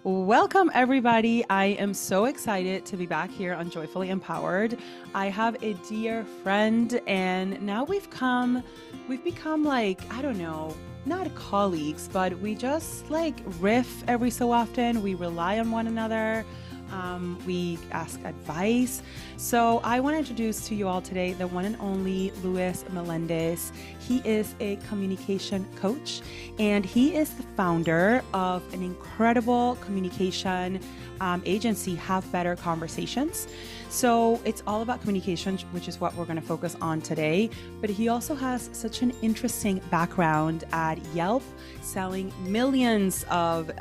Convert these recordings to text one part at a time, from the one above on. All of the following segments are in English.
Welcome, everybody. I am so excited to be back here on Joyfully Empowered. I have a dear friend, and now we've become like, I don't know, not colleagues, but we just like riff every so often. We rely on one another. We ask advice. So I want to introduce to you all today the one and only Luis Melendez. He is a communication coach, and he is the founder of an incredible communication agency, Have Better Conversations. So it's all about communication, which is what we're going to focus on today. But he also has such an interesting background at Yelp, selling millions of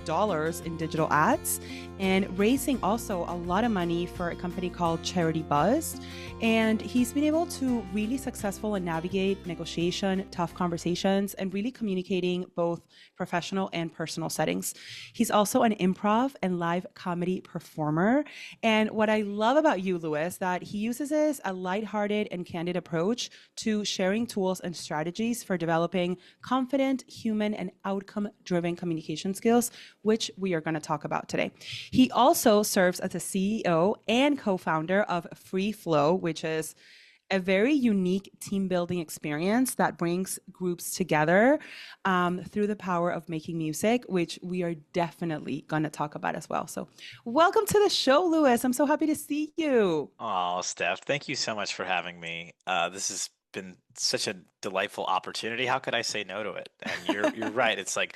dollars in digital ads and raising also a lot of money for a company called Charity Buzz. And he's been able to really successful and navigate negotiation, tough conversations, and really communicating both professional and personal settings. He's also an improv and live comedy performer. And what I love about you, Luis, that he uses is a lighthearted and candid approach to sharing tools and strategies for developing confident, human, and outcome-driven communication skills, which we are going to talk about today. He also serves as the CEO and co-founder of Free Flow, which is a very unique team building experience that brings groups together through the power of making music, which we are definitely going to talk about as well. So welcome to the show, Luis. I'm so happy to see you. Oh, Steph, thank you so much for having me. This has been such a delightful opportunity. How could I say no to it? And you're right. It's like,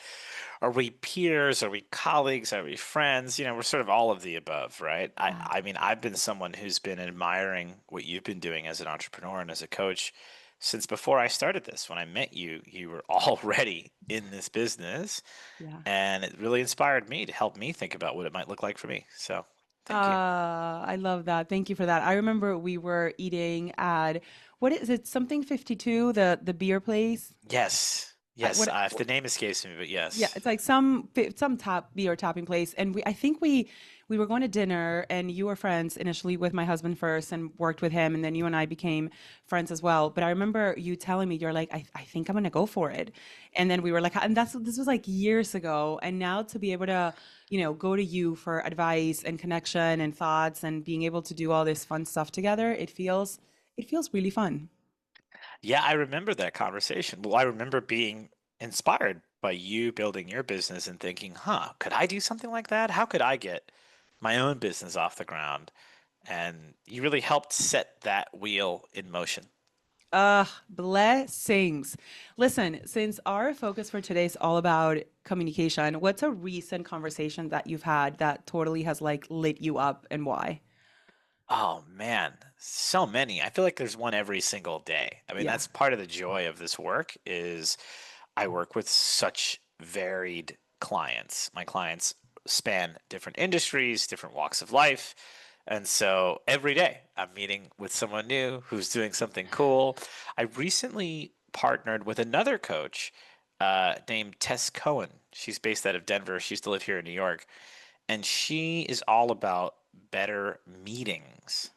are we peers? Are we colleagues? Are we friends? We're sort of all of the above, right? I, Yeah. I mean, I've been someone who's been admiring what you've been doing as an entrepreneur and as a coach since before I started this. When I met you, you were already in this business, Yeah. and it really inspired me to help me think about what it might look like for me. So, thank you. I love that. Thank you for that. I remember we were eating at what is it? Something 52, the beer place. Yes. Yes. What? If the name escapes me, but Yeah, yes. it's like some top beer topping place, and I think we were going to dinner, and you were friends initially with my husband first, and worked with him, and then you and I became friends as well. But I remember you telling me you're like, I think I'm gonna go for it, and then we were like, and this was like years ago, and now to be able to go to you for advice and connection and thoughts, and being able to do all this fun stuff together, it feels really fun. Yeah, I remember that conversation. Well, I remember being inspired by you building your business and thinking, huh, could I do something like that? How could I get my own business off the ground? And you really helped set that wheel in motion. Blessings. Listen, since our focus for today is all about communication, what's a recent conversation that you've had that totally has like lit you up and why? Oh man, so many. I feel like there's one every single day. I mean, Yeah. that's part of the joy of this work is I work with such varied clients. My clients span different industries, different walks of life. And so every day I'm meeting with someone new who's doing something cool. I recently partnered with another coach named Tess Cohen. She's based out of Denver. She used to live here in New York. And she is all about better meetings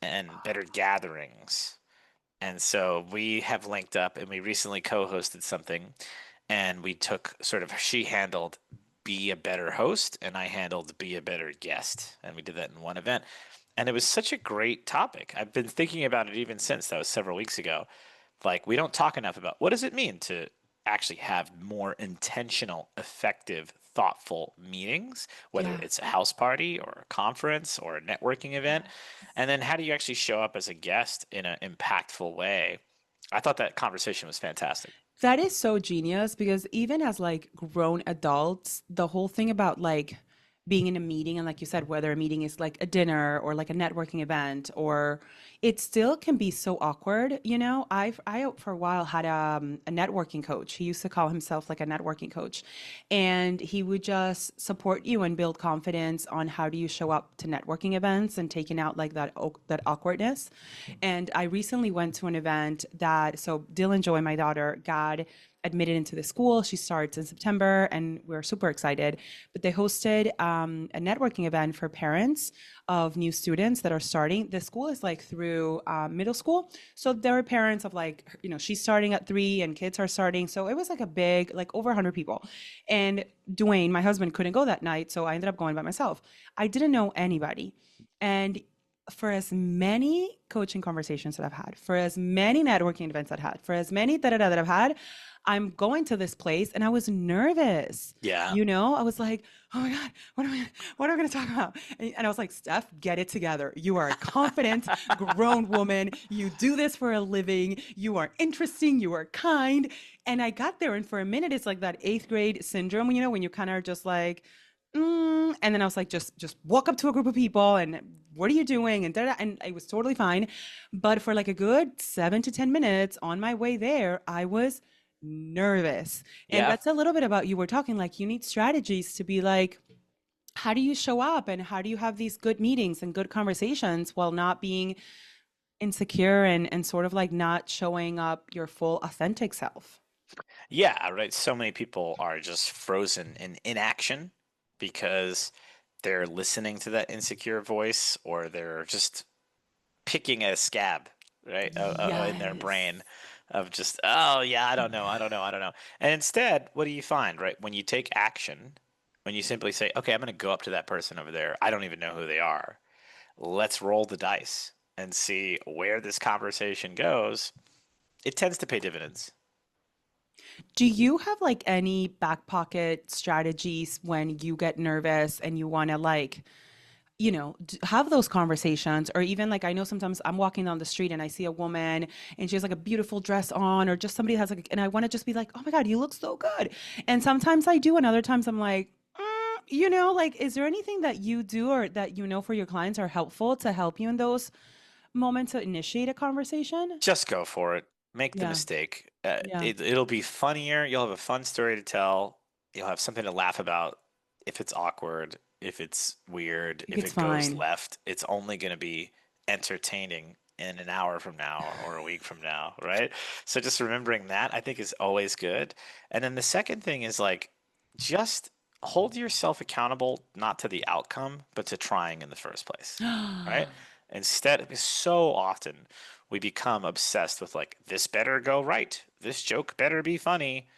and better gatherings. And so we have linked up and we recently co-hosted something and we took sort of she handled be a better host and I handled be a better guest. And we did that in one event. And it was such a great topic. I've been thinking about it even since that was several weeks ago. Like we don't talk enough about what does it mean to actually have more intentional, effective, thoughtful meetings, whether Yeah. it's a house party or a conference or a networking event. And then how do you actually show up as a guest in an impactful way? I thought that conversation was fantastic. That is so genius because even as like grown adults, the whole thing about like being in a meeting and like you said, whether a meeting is like a dinner or like a networking event or it still can be so awkward, you know? I for a while had a networking coach. He used to call himself like a networking coach, and he would just support you and build confidence on how do you show up to networking events and taking out like that awkwardness. And I recently went to an event that so Dylan Joy, my daughter, got admitted into the school. She starts in September, and we're super excited. But they hosted a networking event for parents of new students that are starting. The school is like through middle school, so there are parents of like, she's starting at 3, and kids are starting. So it was like a big, like over 100 people. And Dwayne, my husband, couldn't go that night, so I ended up going by myself. I didn't know anybody, and for as many coaching conversations that I've had, for as many networking events I've had, for as many da da da that I've had, I'm going to this place and I was nervous. Yeah. I was like, oh my God, what am I going to talk about? And I was like, Steph, get it together. You are a confident, grown woman. You do this for a living. You are interesting. You are kind. And I got there, and for a minute, it's like that eighth grade syndrome, when you kind of just like, and then I was like, just walk up to a group of people and what are you doing? And da-da, and it was totally fine. But for like a good 7 to 10 minutes on my way there, I was nervous. And Yeah. that's a little bit about, you were talking like you need strategies to be like, how do you show up and how do you have these good meetings and good conversations while not being insecure and sort of like not showing up your full authentic self? Yeah, right. So many people are just frozen in inaction because they're listening to that insecure voice, or they're just picking at a scab, right, in their brain Yes. of just, oh, yeah, I don't know, I don't know, I don't know. And instead, what do you find, right? When you take action, when you simply say, okay, I'm going to go up to that person over there, I don't even know who they are. Let's roll the dice and see where this conversation goes. It tends to pay dividends. Do you have like any back pocket strategies when you get nervous and you want to like, have those conversations? Or even like, I know sometimes I'm walking down the street and I see a woman and she has like a beautiful dress on, or just somebody has like, and I want to just be like, oh my God, you look so good. And sometimes I do, and other times I'm like, like, is there anything that you do or that for your clients are helpful to help you in those moments to initiate a conversation? Just go for it. Make the Yeah. mistake. Yeah. It'll be funnier. You'll have a fun story to tell. You'll have something to laugh about. If it's awkward, if it's weird, Think if it's it goes fine. left, it's only going to be entertaining in an hour from now or a week from now, right? So just remembering that, I think, is always good. And then the second thing is like, just hold yourself accountable, not to the outcome, but to trying in the first place, right? Instead, because so often we become obsessed with like, this better go right, this joke better be funny,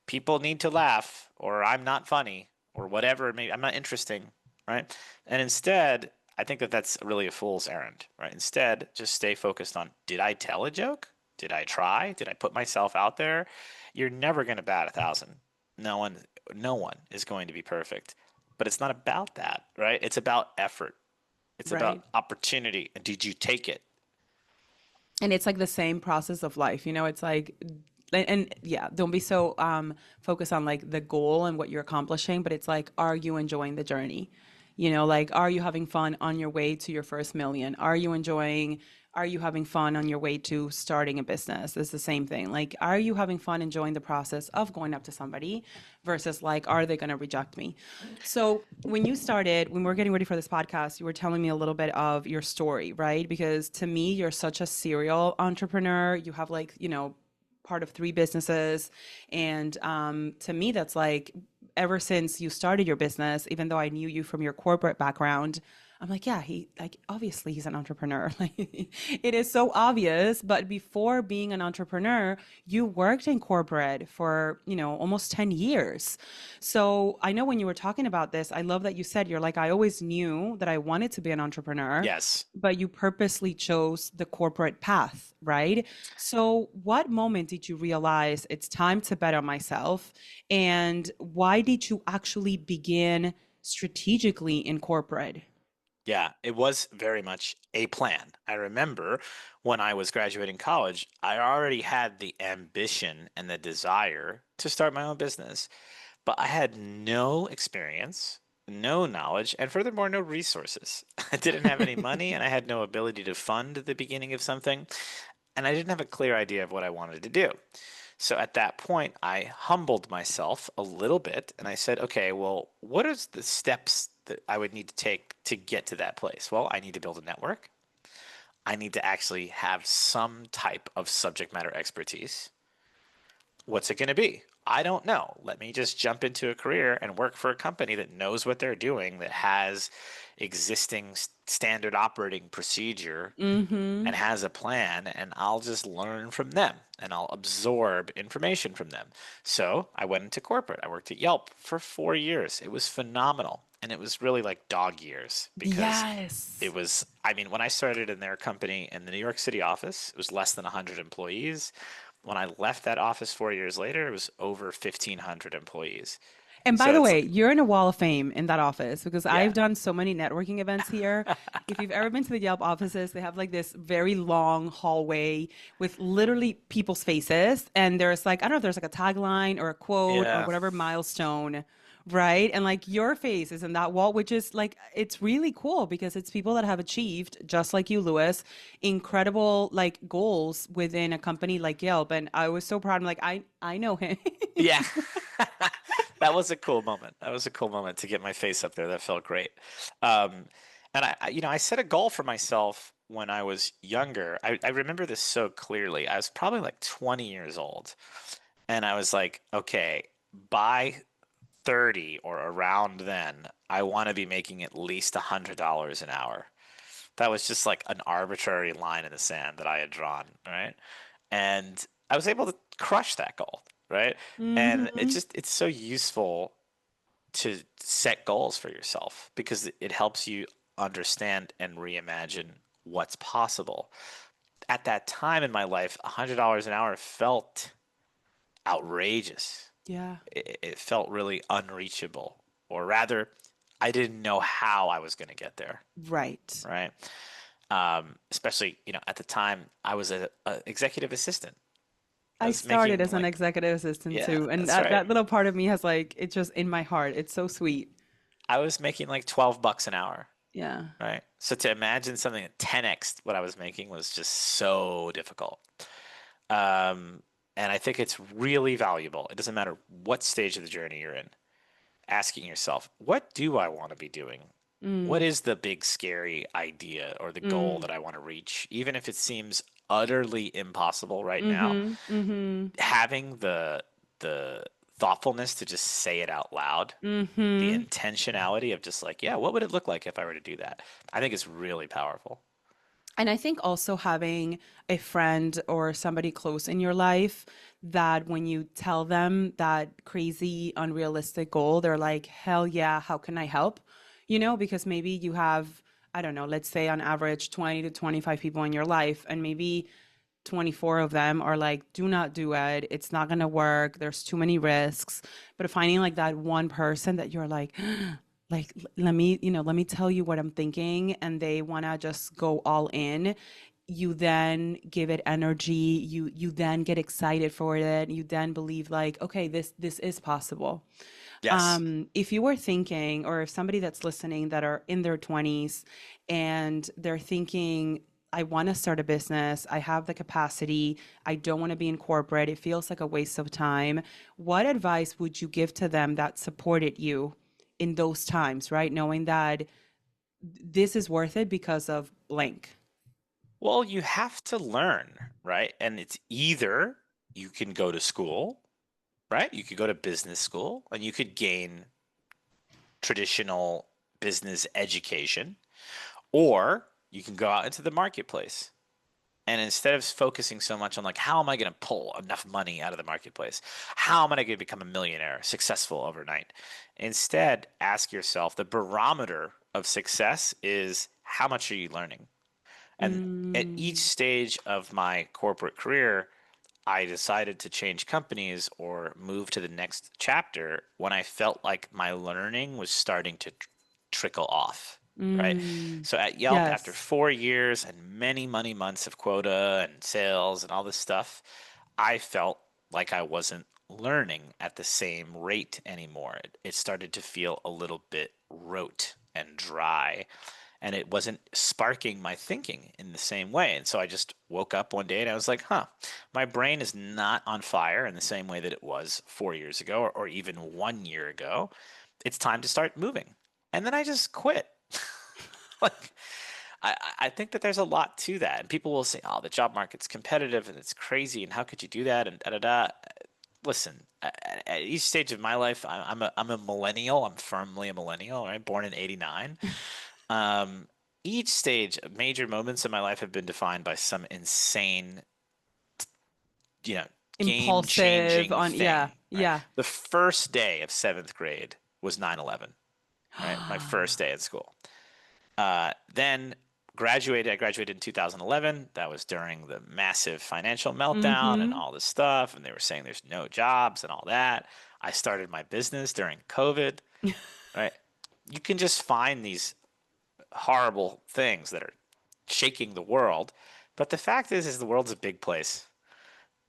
people need to laugh, or I'm not funny, or whatever. Maybe I'm not interesting, right? And instead, I think that that's really a fool's errand, right? Instead, just stay focused on, did I tell a joke? Did I try? Did I put myself out there? You're never going to bat 1,000. No one, no one is going to be perfect. But it's not about that, right? It's about effort. It's about Right. opportunity. And did you take it? And it's like the same process of life, it's like, and yeah, don't be so focused on like the goal and what you're accomplishing, but it's like, are you enjoying the journey? Like, are you having fun on your way to your first million? Are you having fun on your way to starting a business? It's the same thing. Like, are you having fun enjoying the process of going up to somebody versus like, are they going to reject me? So when we were getting ready for this podcast, you were telling me a little bit of your story, right? Because to me, you're such a serial entrepreneur. You have like, part of 3 businesses. And to me, that's like, ever since you started your business, even though I knew you from your corporate background, I'm like, yeah, he like obviously he's an entrepreneur. Like it is so obvious. But before being an entrepreneur, you worked in corporate for, almost 10 years. So I know when you were talking about this, I love that you said you're like, I always knew that I wanted to be an entrepreneur, Yes. but you purposely chose the corporate path, right? So what moment did you realize it's time to bet on myself? And why did you actually begin strategically in corporate? Yeah, it was very much a plan. I remember when I was graduating college, I already had the ambition and the desire to start my own business, but I had no experience, no knowledge, and furthermore, no resources. I didn't have any money, and I had no ability to fund the beginning of something, and I didn't have a clear idea of what I wanted to do. So at that point, I humbled myself a little bit and I said, okay, well, what is the steps that I would need to take to get to that place? Well, I need to build a network. I need to actually have some type of subject matter expertise. What's it going to be? I don't know. Let me just jump into a career and work for a company that knows what they're doing, that has existing standard operating procedure Mm-hmm. and has a plan, and I'll just learn from them and I'll absorb information from them. So I went into corporate. I worked at Yelp for 4 years. It was phenomenal. And it was really like dog years because it Yes. was, I mean, when I started in their company in the New York City office, it was less than 100 employees. When I left that office 4 years later, it was over 1,500 employees. And by So the it's, way, you're in a wall of fame in that office because I've yeah, done so many networking events here. If you've ever been to the Yelp offices, they have like this very long hallway with literally people's faces. And there's like, I don't know if there's like a tagline or a quote or yeah. whatever milestone, right? And like your face is in that wall, which is like, it's really cool because it's people that have achieved, just like you, Lewis, incredible like goals within a company like Yelp. And I was so proud. I'm like, I know him. Yeah. That was a cool moment. That was a cool moment to get my face up there. That felt great. Um, and I set a goal for myself when I was younger. I remember this so clearly. I was probably like 20 years old. And I was like, okay, by 30 or around then, I want to be making at least $100 an hour. That was just like an arbitrary line in the sand that I had drawn, right? And I was able to crush that goal, right? And Hmm. it's so useful to set goals for yourself because it helps you understand and reimagine what's possible. At that time in my life, $100 an hour felt outrageous. Yeah. It felt really unreachable, or rather, I didn't know how I was going to get there, Right. right? Especially, at the time, I was a executive assistant. I I was started making as an like, executive assistant yeah, too, and that's that right. little part of me has like it's just in my heart. It's so sweet. I was making like $12 an hour, Yeah. right? So to imagine something at 10x what I was making was just so difficult. Um, and I think it's really valuable. It doesn't matter what stage of the journey you're in, asking yourself, what do I want to be doing? What Mm. is the big scary idea or the goal Mm. that I want to reach? Even if it seems utterly impossible right now, Mm-hmm. Mm-hmm. having the thoughtfulness to just say it out loud, the Mm-hmm. intentionality of just like, yeah, what would it look like if I were to do that? I think it's really powerful. And I think also having a friend or somebody close in your life that when you tell them that crazy, unrealistic goal, they're like, hell yeah, how can I help? Because maybe you have, I don't know, let's say on average 20 to 25 people in your life, and maybe 24 of them are like, do not do it. It's not going to work. There's too many risks. But finding like that one person that you're like, let me tell you what I'm thinking. And they want to just go all in. You then give it energy. You then get excited for it. You then believe like, okay, this is possible. Yes. If you were thinking, or if somebody that's listening that are in their 20s and they're thinking, I want to start a business, I have the capacity, I don't want to be in corporate, it feels like a waste of time, what advice would you give to them that supported you in those times, right? Knowing that this is worth it because of blank. Well, you have to learn, right? And it's either you can go to school, right? You could go to business school and you could gain traditional business education, or you can go out into the marketplace. And instead of focusing so much on like, how am I going to pull enough money out of the marketplace? How am I going to become a millionaire, successful overnight? Instead, ask yourself the barometer of success is how much are you learning? And at each Mm, stage of my corporate career, I decided to change companies or move to the next chapter when I felt like my learning was starting to trickle off, right? mm, So at Yelp, after yes. 4 years and many money months of quota and sales and all this stuff, I felt like I wasn't learning at the same rate anymore. It started to feel a little bit rote and dry, and it wasn't sparking my thinking in the same way. And so I just woke up one day and I was like, huh, my brain is not on fire in the same way that it was 4 years ago or even 1 year ago. It's time to start moving. And then I just quit. Like, I think that there's a lot to that. And people will say, oh, the job market's competitive and it's crazy. And how could you do that? And da da da. listen, at each stage of my life, I'm a millennial. I'm firmly a millennial, right? Born in '89. Um, each stage, major moments in my life have been defined by some insane, you know, Impulsive game-changing on, yeah, thing, right? yeah. The first day of seventh grade was 9/11, right? My first day at school. Then I graduated in 2011. That was during the massive financial meltdown and Mm-hmm. all this stuff. And they were saying there's no jobs and all that. I started my business during COVID, right? You can just find these horrible things that are shaking the world. But the fact is the world's a big place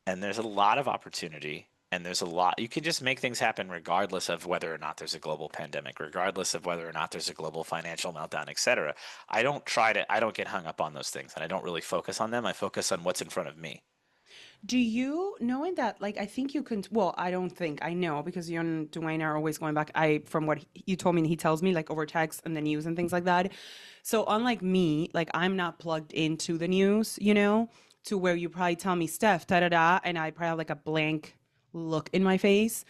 and there's a lot of opportunity and there's a lot you can just make things happen regardless of whether or not there's a global pandemic, regardless of whether or not there's a global financial meltdown, etc. I don't get hung up on those things and I don't really focus on them. I focus on what's in front of me. Do you, knowing that, like, I think you can, well, I don't think, I know because you and Dwayne are always going back. From what you told me, and he tells me, like, over text and the news and things like that. So, unlike me, like, I'm not plugged into the news, to where you probably tell me, Steph, da da da, and I probably have like a blank look in my face.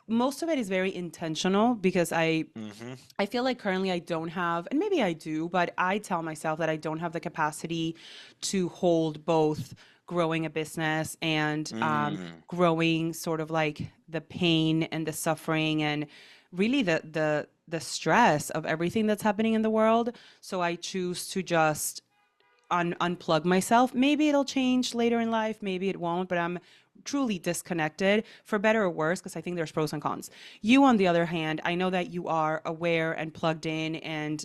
Most of it is very intentional because Hmm. I feel like currently I don't have, and maybe I do, but I tell myself that I don't have the capacity to hold both growing a business and Mm. growing sort of like the pain and the suffering and really the stress of everything that's happening in the world. So I choose to just unplug myself. Maybe it'll change later in life, maybe it won't, but I'm truly disconnected for better or worse because I think there's pros and cons. You, on the other hand, I know that you are aware and plugged in and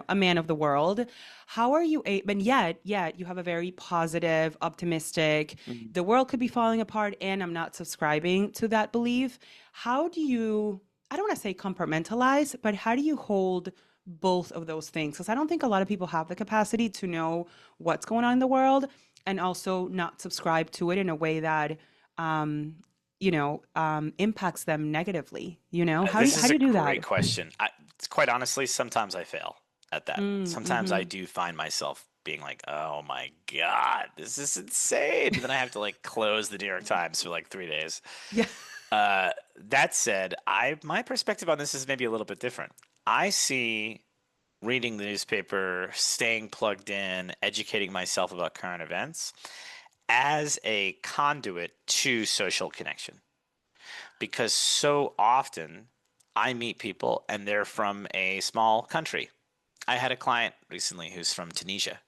a man of the world. How are you and yet you have a very positive, optimistic, Mm. the world could be falling apart and I'm not subscribing to that belief. How do you, I don't want to say compartmentalize, but how do you hold both of those things? Because I don't think a lot of people have the capacity to know what's going on in the world and also not subscribe to it in a way that impacts them negatively. How do you This how is do a you do great that? question. Quite honestly, sometimes I fail at that. Sometimes I Mm-hmm. do find myself being like, "Oh my God, this is insane." Then I have to like close the New York Times for like 3 days. Yeah. That said, I my perspective on this is maybe a little bit different. I see reading the newspaper, staying plugged in, educating myself about current events as a conduit to social connection. Because so often I meet people and they're from a small country. I had a client recently who's from Tunisia.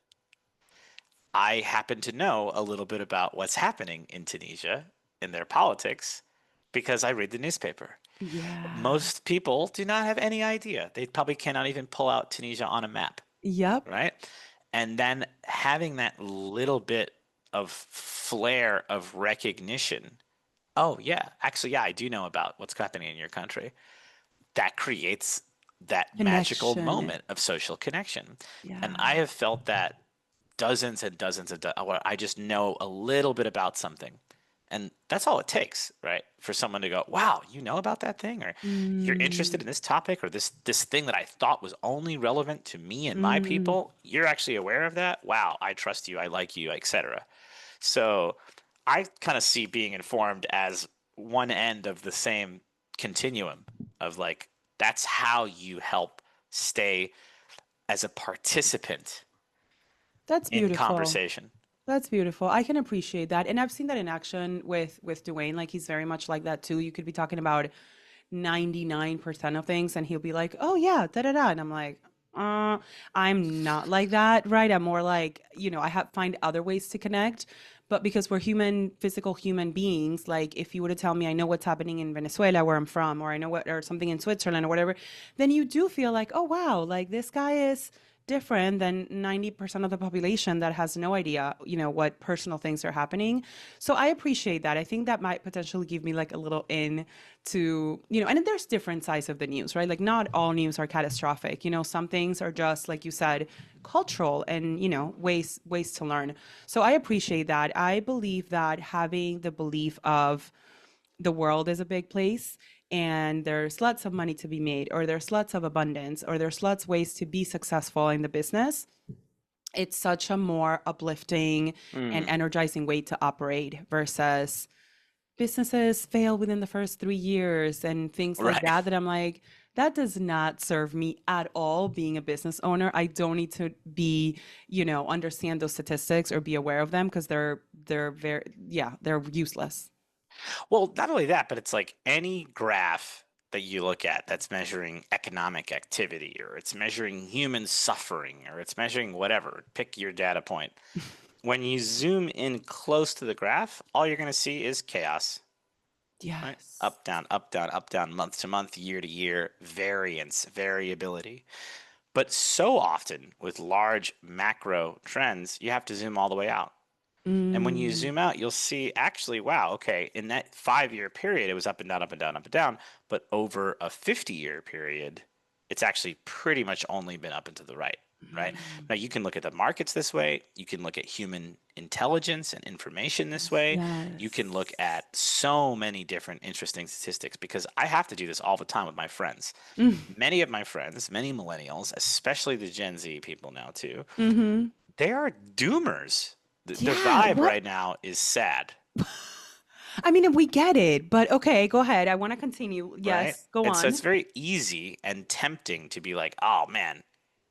I happen to know a little bit about what's happening in Tunisia in their politics because I read the newspaper. Yeah. Most people do not have any idea. They probably cannot even pull out Tunisia on a map, Yep. right? And then having that little bit of flair of recognition. Oh, yeah, actually, yeah, I do know about what's happening in your country. That creates that magical Connection. moment of social connection. And I Yeah. have felt that dozens and dozens of where I just know a little bit about something. And that's all it takes, right? For someone to go, "Wow, you know about that thing," or "You're interested Mm, in this topic," or this thing that I thought was only relevant to me and my mm. people. You're actually aware of that. Wow, I trust you. I like you, etc. So I kind of see being informed as one end of the same continuum of like that's how you help stay as a participant That's in beautiful. conversation. That's beautiful. I can appreciate that. And I've seen that in action with Dwayne. Like he's very much like that too. You could be talking about 99% of things and he'll be like, "Oh yeah, da da da." And I'm like, "Uh, I'm not like that, right? I'm more like, I have find other ways to connect." But because we're human, physical human beings, like if you were to tell me I know what's happening in Venezuela where I'm from, or I know what or something in Switzerland or whatever, then you do feel like, "Oh wow, like this guy is different than 90% of the population that has no idea, what personal things are happening." So I appreciate that. I think that might potentially give me like a little in to, and there's different sides of the news, right? Like not all news are catastrophic. Some things are just, like you said, cultural and, ways to learn. So I appreciate that. I believe that having the belief of the world is a big place and there's lots of money to be made or there's lots of abundance or there's lots ways to be successful in the business, it's such a more uplifting and Mm. energizing way to operate versus businesses fail within the first 3 years and things like Right. that, that I'm like, that does not serve me at all being a business owner. I don't need to be, understand those statistics or be aware of them because they're very, yeah, they're useless. Well, not only that, but it's like any graph that you look at that's measuring economic activity or it's measuring human suffering or it's measuring whatever, pick your data point. When you zoom in close to the graph, all you're going to see is chaos, right? Yes. Up, down, up, down, up, down, month to year, variance, variability. But so often with large macro trends, you have to zoom all the way out. And when you Mm. zoom out, you'll see actually, wow, okay, in that 5 year period, it was up and down, up and down, up and down. But over a 50-year period, it's actually pretty much only been up and to the right, right? Mm. Now, you can look at the markets this way. You can look at human intelligence and information this way. You can look Yes. at so many different interesting statistics because I have to do this all the time with my friends. Mm. Many of my friends, many millennials, especially the Gen Z people now too, Mm-hmm. they are doomers. Their Yeah. vibe What? right now is sad, I mean, we get it, but okay, go ahead. I want to continue. right? Yes, go And so it's on. very easy and tempting to be like, oh man,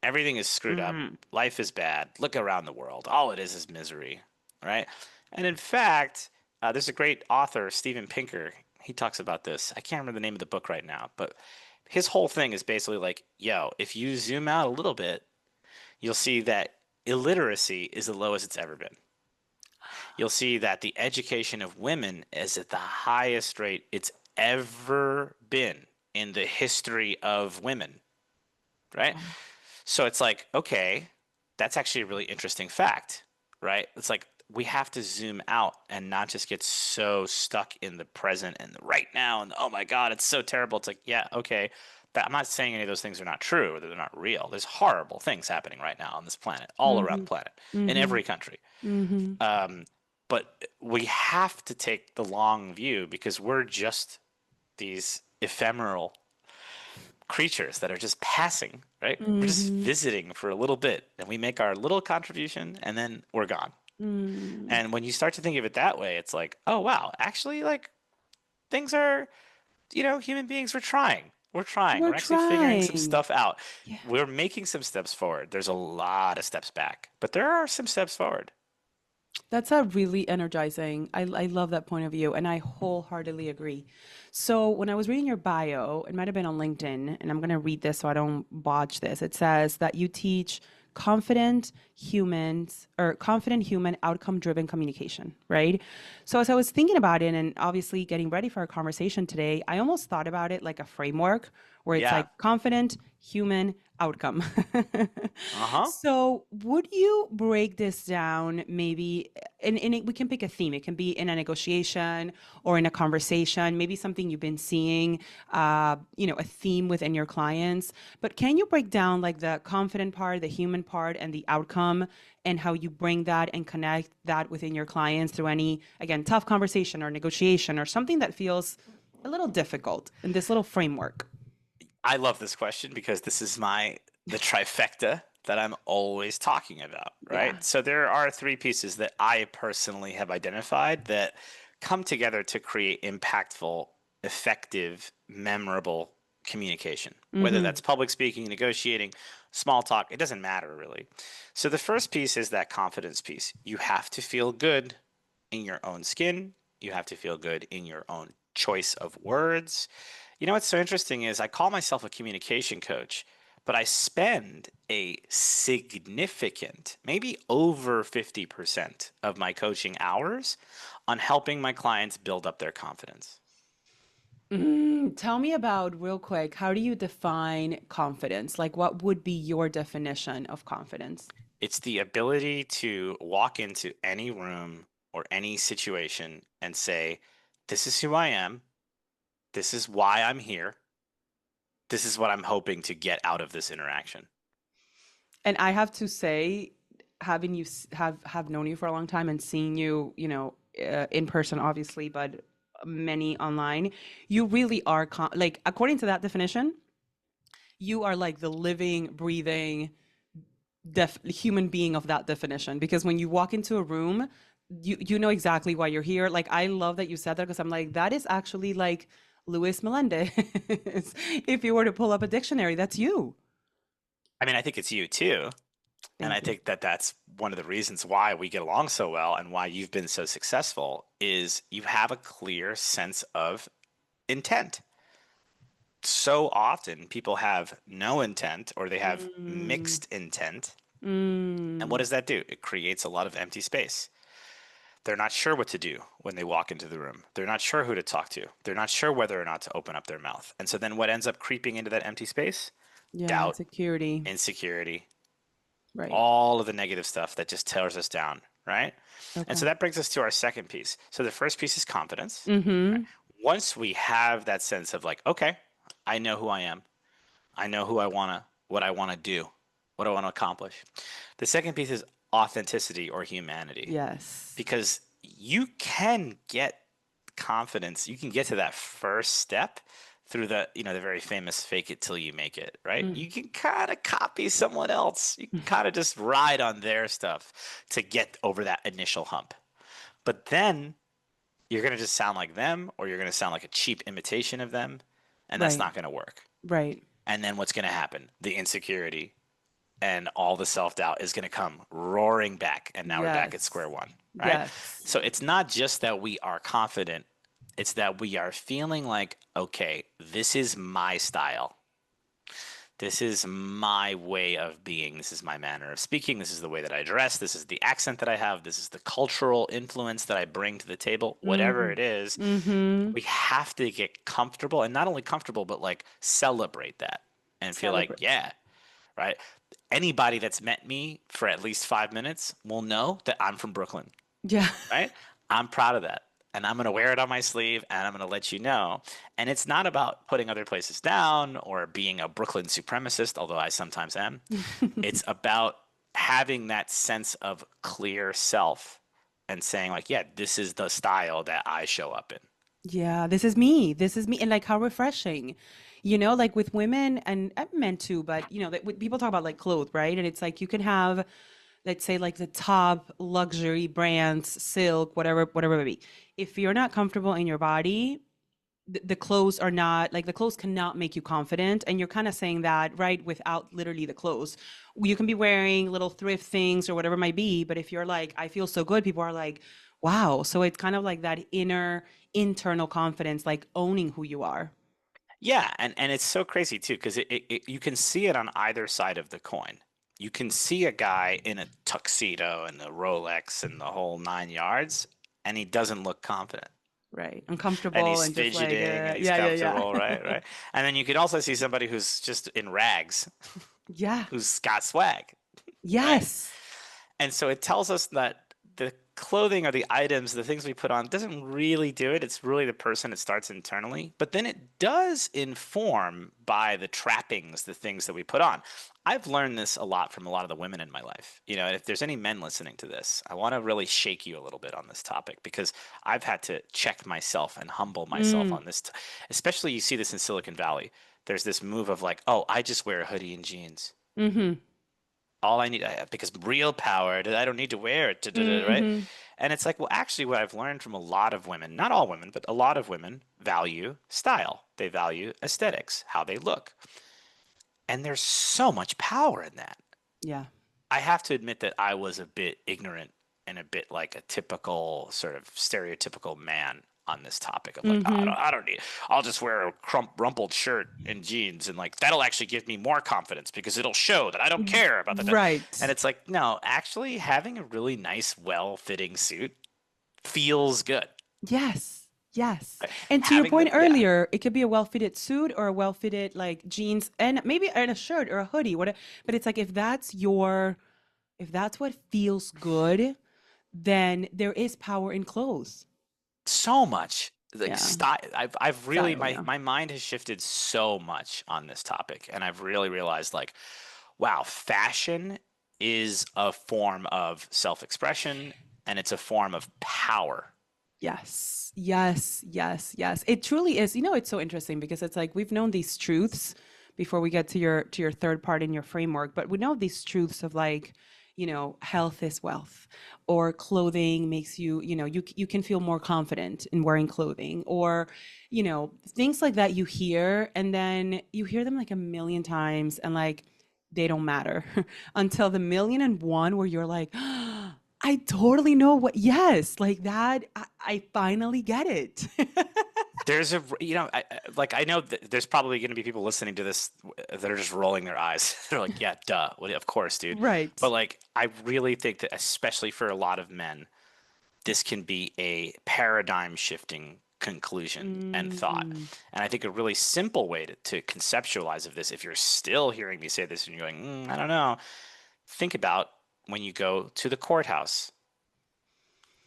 everything is screwed up. Mm. Life is bad. Look around the world. All it is misery, right? And in fact, there's a great author, Steven Pinker. He talks about this. I can't remember the name of the book right now, but his whole thing is basically like, yo, if you zoom out a little bit, you'll see that illiteracy is the lowest it's ever been. You'll see that the education of women is at the highest rate it's ever been in the history of women, right? Wow. So it's like, okay, that's actually a really interesting fact, right? It's like we have to zoom out and not just get so stuck in the present and the right now and oh my God, it's so terrible. It's like, yeah, okay. I'm not saying any of those things are not true or that they're not real. There's horrible things happening right now on this planet, all around Mm-hmm. the planet, in Mm-hmm. every country. Mm-hmm. Um, but we have to take the long view because we're just these ephemeral creatures that are just passing, right? We're just Mm-hmm. visiting for a little bit and we make our little contribution and then we're gone. Mm. And when you start to think of it that way, it's like, oh, wow, actually, like things are, human beings, we're trying. We're trying. We're We're actually figuring some trying. stuff out. Yeah. We're making some steps forward. There's a lot of steps back, but there are some steps forward. That's a really energizing. I love that point of view, and I wholeheartedly agree. So when I was reading your bio, it might have been on LinkedIn, and I'm going to read this so I don't botch this. It says that you teach confident human outcome driven communication, right? So as I was thinking about it and obviously getting ready for our conversation today, I almost thought about it like a framework where it's Yeah. like confident human outcome. Uh huh. So, would you break this down maybe? We can pick a theme. It can be in a negotiation or in a conversation, maybe something you've been seeing, a theme within your clients. But can you break down like the confident part, the human part, and the outcome, and how you bring that and connect that within your clients through any, again, tough conversation or negotiation or something that feels a little difficult in this little framework? I love this question because this is the trifecta that I'm always talking about, Yeah. right? So there are three pieces that I personally have identified that come together to create impactful, effective, memorable communication. Whether Mm-hmm. that's public speaking, negotiating, small talk, it doesn't matter really. So the first piece is that confidence piece. You have to feel good in your own skin. You have to feel good in your own choice of words. You know what's so interesting is I call myself a communication coach, but I spend a significant, maybe over 50% of my coaching hours on helping my clients build up their confidence. Tell me about real quick, how do you define confidence? Like, what would be your definition of confidence? It's the ability to walk into any room or any situation and say, this is who I am. This is why I'm here. This is what I'm hoping to get out of this interaction. And I have to say, having have known you for a long time and seeing you, in person, obviously, but many online, you really are like according to that definition, you are like the living, breathing human being of that definition. Because when you walk into a room, you know exactly why you're here. Like I love that you said that because I'm like, that is actually like Luis Melendez. If you were to pull up a dictionary, that's you. I mean, I think it's you too. And I Thank you. think that that's one of the reasons why we get along so well and why you've been so successful is you have a clear sense of intent. So often people have no intent or they have Mm, mixed intent. And what mm, does that do? It creates a lot of empty space. They're not sure what to do when they walk into the room. They're not sure who to talk to. They're not sure whether or not to open up their mouth. And so then what ends up creeping into that empty space? yeah, Doubt, insecurity. insecurity, Right. all of the negative stuff that just tears us down, right? And so Okay. that brings us to our second piece. So the first piece is confidence. Right? Mm-hmm. Once we have that sense of like, okay, I know who I am. I know who I want to, what I want to do, what I want to accomplish. The second piece is authenticity or humanity Yes. because you can get confidence. You can get to that first step through the very famous fake it till you make it, right? Mm, You can kind of copy someone else. You can kind of just ride on their stuff to get over that initial hump. But then you're going to just sound like them or you're going to sound like a cheap imitation of them, and that's right. not going to work. Right. And then what's going to happen? The insecurity and all the self doubt is going to come roaring back. And now we're back at Yes. square one, right? Yes. So it's not just that we are confident, it's that we are feeling like, okay, this is my style. This is my way of being. This is my manner of speaking. This is the way that I dress. This is the accent that I have. This is the cultural influence that I bring to the table. Whatever Mm, it is, mm-hmm. we have to get comfortable and not only comfortable, but like celebrate that and feel like, Celebrate. yeah, right? Anybody that's met me for at least 5 minutes will know that I'm from Brooklyn, Yeah. right? I'm proud of that. And I'm going to wear it on my sleeve and I'm going to let you know. And it's not about putting other places down or being a Brooklyn supremacist, although I sometimes am. It's about having that sense of clear self and saying, like, yeah, this is the style that I show up in. Yeah, this is me. This is me. And like how refreshing, like with women and men too, but people talk about like clothes, right? And it's like you can have, let's say like the top luxury brands, silk, whatever it may be. If you're not comfortable in your body, the clothes are not like the clothes cannot make you confident. And you're kind of saying that, right? Without literally the clothes. You can be wearing little thrift things or whatever it might be, but if you're like, I feel so good, people are like, wow. So it's kind of like that internal confidence, like owning who you are. Yeah, and it's so crazy too because you can see it on either side of the coin. You can see a guy in a tuxedo and the Rolex and the whole 9 yards, and he doesn't look confident, Right. and Uncomfortable he's and just like, fidgeting and he's yeah, yeah, comfortable, right, yeah. right. And then you could also see somebody who's just in rags, Yeah. who's got swag, right? Yes. And so it tells us that the clothing or the items, the things we put on, doesn't really do it. It's really the person. It starts internally, but then it does inform by the trappings, the things that we put on. I've learned this a lot from a lot of the women in my life. If there's any men listening to this, I want to really shake you a little bit on this topic because I've had to check myself and humble myself Mm, on this. Especially you see this in Silicon Valley. There's this move of like, oh, I just wear a hoodie and jeans. mm-hmm. All I need because real power, I don't need to wear it, right? Mm-hmm. And it's like, well, actually, what I've learned from a lot of women, not all women, but a lot of women value style. They value aesthetics, how they look. And there's so much power in that. Yeah. I have to admit that I was a bit ignorant and a bit like a typical sort of stereotypical man on this topic of like, oh, Mm-hmm. I don't need, I'll just wear a rumpled shirt and jeans and like that'll actually give me more confidence because it'll show that I don't care about that. And Right. it's like, no, actually having a really nice, well-fitting suit feels good. Yes. Yes. And to your Having point the, yeah, earlier, it could be a well-fitted suit or a well-fitted like jeans and maybe and a shirt or a hoodie, whatever. But it's like if that's what feels good, then there is power in clothes. so much like Yeah. style. I've really Style, my yeah. my mind has shifted so much on this topic, and I've really realized like, wow, fashion is a form of self-expression and it's a form of power. Yes. Yes. Yes. Yes. It truly is. It's so interesting because it's like we've known these truths before we get to your third part in your framework, but we know these truths of like, health is wealth, or clothing makes you, you can feel more confident in wearing clothing, or, things like that you hear, and then you hear them like a million times, and like they don't matter until the million and one where you're like, I totally know what, yes, like that. I finally get it. There's a, like I know that there's probably going to be people listening to this that are just rolling their eyes. They're like, yeah, duh, well, of course, dude. But Right. like, I really think that, especially for a lot of men, this can be a paradigm shifting conclusion and thought. Mm, And I think a really simple way to conceptualize of this, if you're still hearing me say this and you're going, I don't know, think about when you go to the courthouse.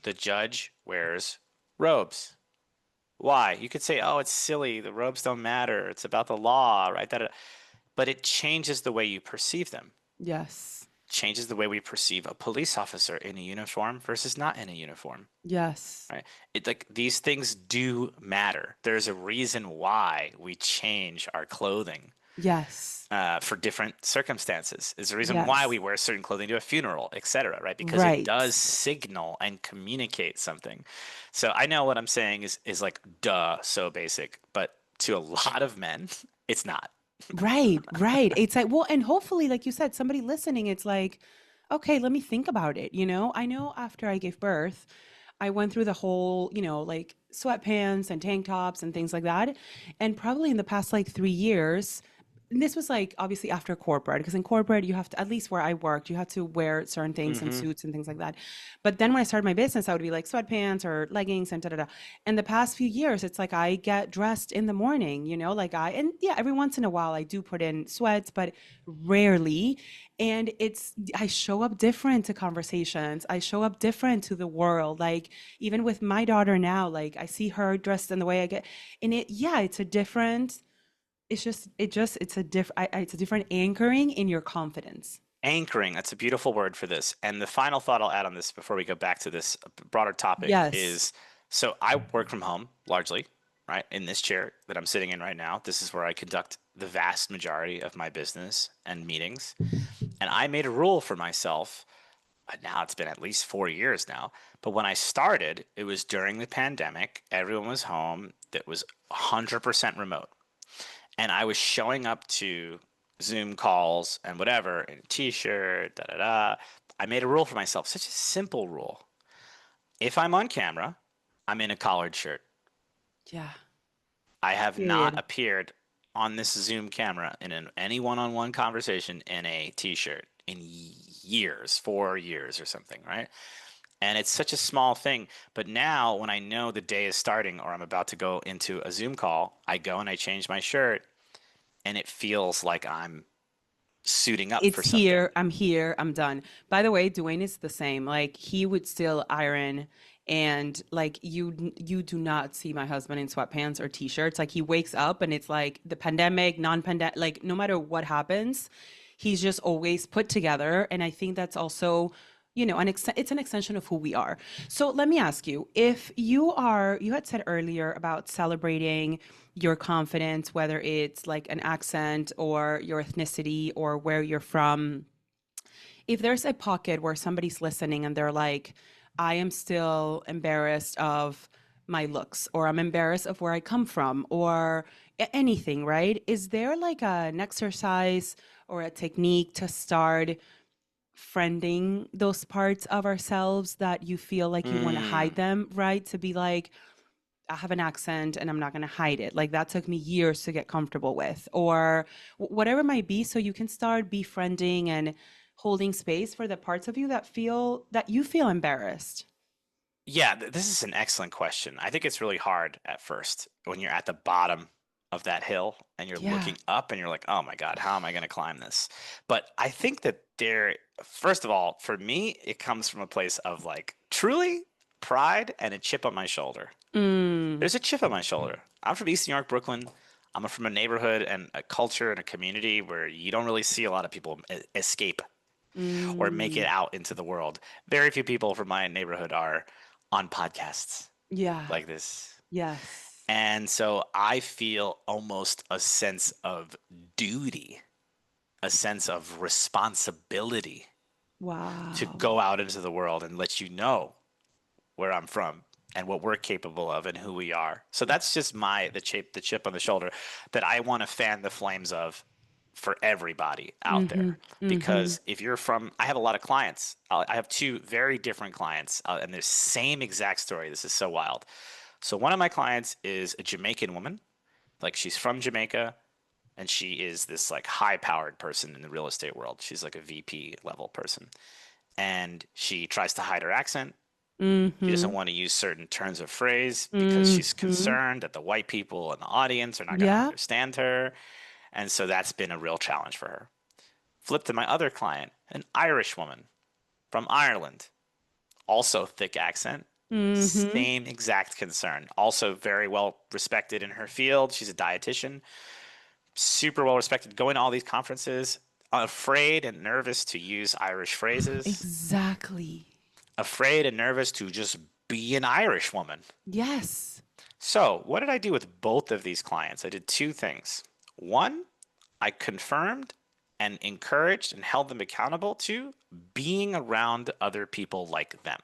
The judge wears robes. Why? You could say, oh, it's silly. The robes don't matter. It's about the law, right? But it changes the way you perceive them. yes. Changes the way we perceive a police officer in a uniform versus not in a uniform, Yes. right? It like these things do matter. There's a reason why we change our clothing Yes. for different circumstances. There's a reason why Yes. we wear certain clothing to a funeral, etc., right? Because it Right. does signal and communicate something. So I know what I'm saying is like duh, so basic, but to a lot of men, it's not. Right, right. It's like, well, and hopefully, like you said, somebody listening, it's like, okay, let me think about it. I know after I gave birth, I went through the whole, like sweatpants and tank tops and things like that. And probably in the past like 3 years, and this was like obviously after corporate, because in corporate, you have to, at least where I worked, you had to wear certain things and Hmm. suits and things like that. But then when I started my business, I would be like sweatpants or leggings and da da da. And the past few years, it's like I get dressed in the morning, and yeah, every once in a while I do put in sweats, but rarely. And I show up different to conversations. I show up different to the world. Like even with my daughter now, like I see her dressed in the way I get, and yeah, it's a different, it's a different anchoring in your confidence. Anchoring, that's a beautiful word for this. And the final thought I'll add on this before we go back to this broader topic Yes. is so I work from home largely, right? In this chair that I'm sitting in right now. This is where I conduct the vast majority of my business and meetings. And I made a rule for myself. Now it's been at least 4 years now. But when I started, it was during the pandemic. Everyone was home. That was 100% remote. And I was showing up to Zoom calls and whatever in a t-shirt, da da da. I made a rule for myself, such a simple rule. If I'm on camera, I'm in a collared shirt. Yeah. I have not Period. appeared on this Zoom camera in any one-on-one conversation in a t-shirt in years, 4 years or something, right? And it's such a small thing. But now, when I know the day is starting or I'm about to go into a Zoom call, I go and I change my shirt, and it feels like I'm suiting up for It's something. here, I'm done. By the way, Dwayne is the same. Like he would still iron, and like you do not see my husband in sweatpants or t-shirts. Like he wakes up and it's like the pandemic, non-pandemic, like no matter what happens, he's just always put together. And I think that's also, it's an extension of who we are. So let me ask you, if you had said earlier about celebrating your confidence, whether it's like an accent or your ethnicity or where you're from, if there's a pocket where somebody's listening and they're like, I am still embarrassed of my looks, or I'm embarrassed of where I come from, or anything, right? Is there like an exercise or a technique to start friending those parts of ourselves that you feel like you want to hide Mm. them, right? To be like, I have an accent and I'm not going to hide it. Like that took me years to get comfortable with, or whatever it might be. So you can start befriending and holding space for the parts of you that you feel embarrassed. Yeah, this is an excellent question. I think it's really hard at first when you're at the bottom of that hill and you're Yeah. looking up and you're like, oh my God, how am I going to climb this? But I think that first of all, for me, it comes from a place of like truly pride and a chip on my shoulder. Mm, There's a chip on my shoulder. I'm from East New York, Brooklyn. I'm from a neighborhood and a culture and a community where you don't really see a lot of people escape or make it mm, out into the world. Very few people from my neighborhood are on podcasts yeah. like this. Yes. And so I feel almost a sense of duty, a sense of responsibility to Wow. go out into the world and let you know where I'm from and what we're capable of and who we are. So that's just the chip on the shoulder that I want to fan the flames of for everybody out Mm-hmm. there. Mm-hmm. Because if you're from, I have a lot of clients. I have two very different clients, and they're same exact story. This is so wild. So one of my clients is a Jamaican woman, like she's from Jamaica, and she is this like high-powered person in the real estate world. She's like a VP level person, and she tries to hide her accent. She Mm-hmm. doesn't want to use certain turns of phrase because she's Mm-hmm. concerned that the white people in the audience are not going to Yeah. understand her. And so that's been a real challenge for her. Flip to my other client, an Irish woman from Ireland, also thick accent, Mm-hmm. same exact concern. Also very well respected in her field. She's a dietitian, super well respected, going to all these conferences, afraid and nervous to use Irish phrases, Exactly. afraid and nervous to just be an Irish woman. Yes. So, what did I do with both of these clients? I did two things. One, I confirmed and encouraged and held them accountable to being around other people like them.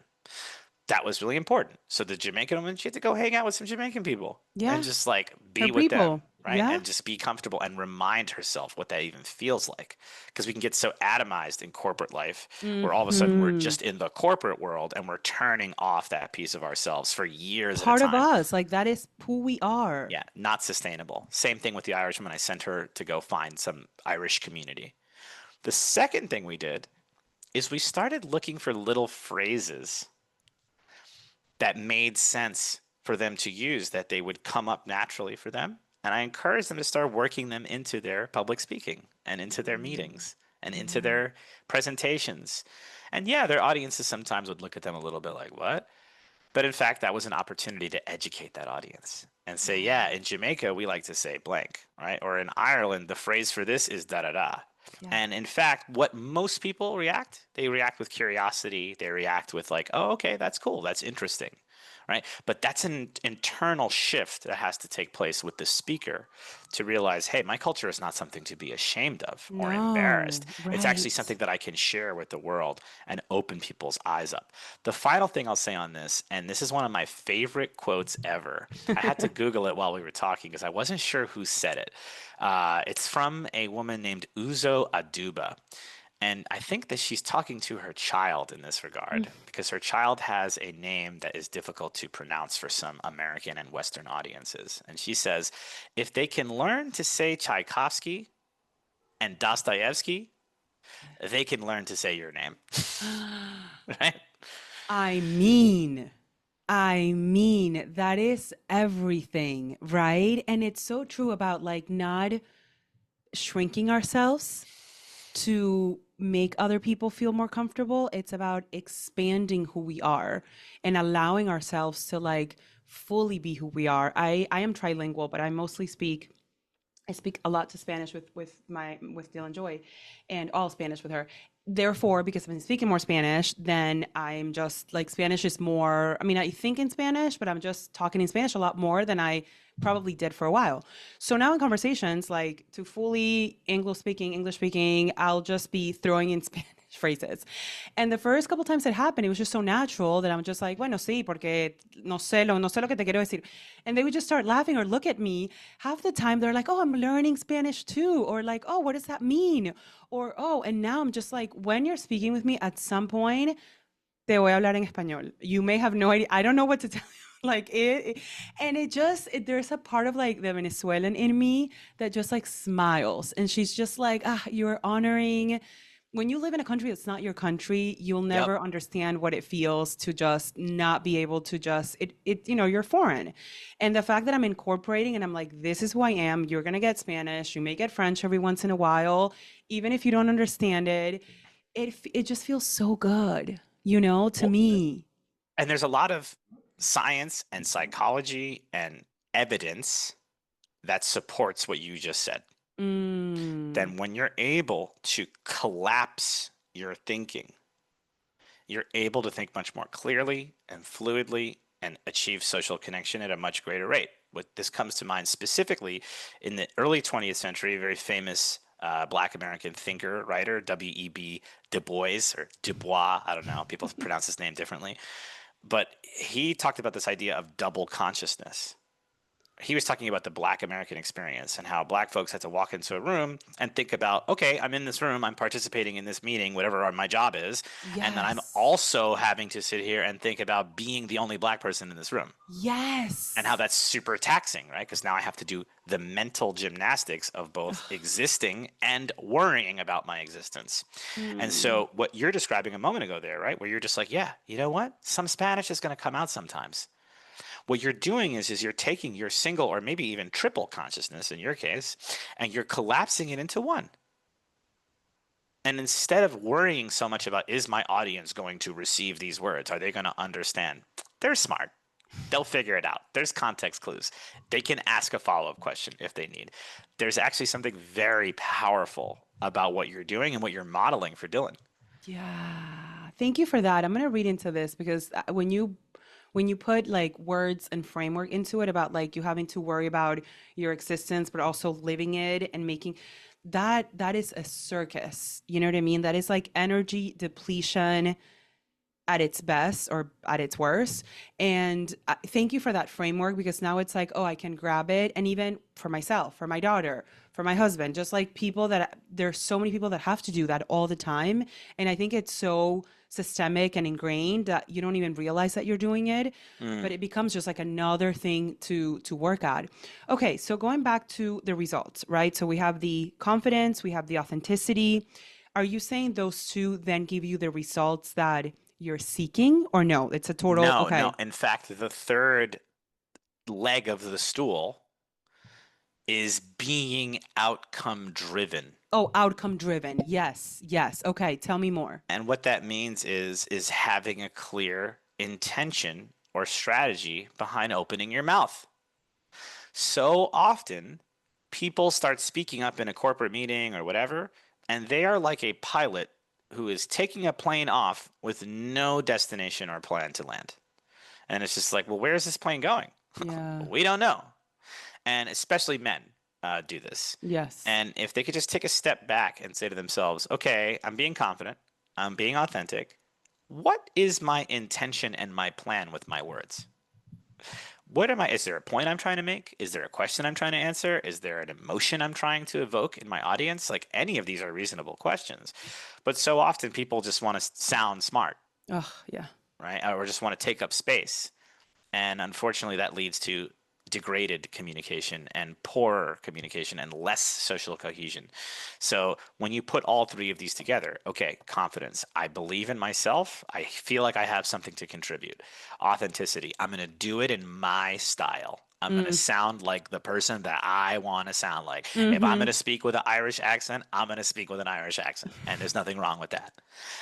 That was really important. So the Jamaican woman, she had to go hang out with some Jamaican people and Yeah. just like Her be with them, people. right? Yeah. And just be comfortable and remind herself what that even feels like. Because we can get so atomized in corporate life where all of a sudden we're Mm-hmm. just in the corporate world and we're turning off that piece of ourselves for years at a Part of time. us. Like that is who we are. Yeah, not sustainable. Same thing with the Irishwoman. I sent her to go find some Irish community. The second thing we did is we started looking for little phrases that made sense for them to use, that they would come up naturally for them. And I encouraged them to start working them into their public speaking and into their Mm. meetings and into Yeah. their presentations. And yeah, their audiences sometimes would look at them a little bit like, what? But in fact, that was an opportunity to educate that audience and say, yeah, Yeah. in Jamaica, we like to say blank, right? Or in Ireland, the phrase for this is da da da. Yeah. And in fact, what most people react, they react with curiosity. They react with, like, oh, okay, that's cool. That's interesting, right? But that's an internal shift that has to take place with the speaker to realize, hey, my culture is not something to be ashamed of or embarrassed. No. It's actually Right. something that I can share with the world and open people's eyes up. The final thing I'll say on this, and this is one of my favorite quotes ever. I had to Google it while we were talking because I wasn't sure who said it. It's from a woman named Uzo Aduba. And I think that she's talking to her child in this regard because her child has a name that is difficult to pronounce for some American and Western audiences. And she says, if they can learn to say Tchaikovsky and Dostoevsky, they can learn to say your name, right? I mean, that is everything, right? And it's so true about like not shrinking ourselves to make other people feel more comfortable. It's about expanding who we are and allowing ourselves to like fully be who we are. I am trilingual, but I speak a lot to Spanish with Dylan Joy, and all Spanish with her. Therefore, because I've been speaking more Spanish, then I'm just like Spanish is more. I mean, I think in Spanish, but I'm just talking in Spanish a lot more than I probably did for a while. So now in conversations, like to fully English speaking, I'll just be throwing in Spanish phrases. And the first couple times it happened, it was just so natural that I'm just like, bueno, sí, porque no sé lo que te quiero decir. And they would just start laughing or look at me. Half the time they're like, oh, I'm learning Spanish too. Or like, oh, what does that mean? Or, oh, and now I'm just like, when you're speaking with me at some point, te voy a hablar en español. You may have no idea. I don't know what to tell you. Like and it just there's a part of like the Venezuelan in me that just like smiles, and she's just like, ah, you're honoring. When you live in a country that's not your country, you'll Yep. never understand what it feels to just not be able to just you're foreign. And the fact that I'm incorporating and I'm like, this is who I am, you're gonna get Spanish, you may get French every once in a while, even if you don't understand it, it just feels so good, to Well, me. and there's a lot of science and psychology and evidence that supports what you just said. Mm, Then, when you're able to collapse your thinking, you're able to think much more clearly and fluidly and achieve social connection at a much greater rate. What this comes to mind specifically in the early 20th century, a very famous Black American thinker, writer, W.E.B. Du Bois or Dubois. I don't know. People pronounce his name differently. But he talked about this idea of double consciousness. He was talking about the Black American experience and how Black folks had to walk into a room and think about, okay, I'm in this room, I'm participating in this meeting, whatever my job is, and then I'm Yes. also having to sit here and think about being the only Black person in this room and how Yes. that's super taxing, right? Because now I have to do the mental gymnastics of both existing and worrying about my existence. And Mm. so, what you're describing a moment ago there, right, where you're just like, yeah, you know what? Some Spanish is going to come out sometimes. What you're doing is you're taking your single or maybe even triple consciousness in your case, and you're collapsing it into one. And instead of worrying so much about, is my audience going to receive these words? Are they going to understand? They're smart. They'll figure it out. There's context clues. They can ask a follow up question if they need. There's actually something very powerful about what you're doing and what you're modeling for Dylan. Yeah. Thank you for that. I'm going to read into this because when you put like words and framework into it about like you having to worry about your existence but also living it and making that is a circus. You know what I mean? That is like energy depletion at its best or at its worst. And thank you for that framework because now it's like, oh, I can grab it. And even for myself, for my daughter, for my husband, just like people that there's so many people that have to do that all the time. And I think it's so systemic and ingrained that you don't even realize that you're doing it, Mm. but it becomes just like another thing to work at. Okay, so going back to the results, right? So we have the confidence, we have the authenticity. Are you saying those two then give you the results that you're seeking, or no? It's a total, No, no. okay. In fact, the third leg of the stool is being outcome driven. Oh, outcome driven. Yes, yes. Okay, tell me more. And what that means is having a clear intention or strategy behind opening your mouth. So often people start speaking up in a corporate meeting or whatever, and they are like a pilot who is taking a plane off with no destination or plan to land. And it's just like, well, where is this plane going? Yeah. We don't know. And especially men do this. Yes. And if they could just take a step back and say to themselves, okay, I'm being confident, I'm being authentic. What is my intention and my plan with my words? What am I? Is there a point I'm trying to make? Is there a question I'm trying to answer? Is there an emotion I'm trying to evoke in my audience? Like any of these are reasonable questions. But so often people just want to sound smart, Oh, yeah. right? Or just want to take up space. And unfortunately, that leads to degraded communication and poorer communication and less social cohesion. So when you put all three of these together, okay, confidence, I believe in myself. I feel like I have something to contribute. Authenticity, I'm going to do it in my style. I'm going to Mm. sound like the person that I want to sound like. If I'm going Mm-hmm. to speak with an Irish accent, I'm going to speak with an Irish accent. And there's nothing wrong with that.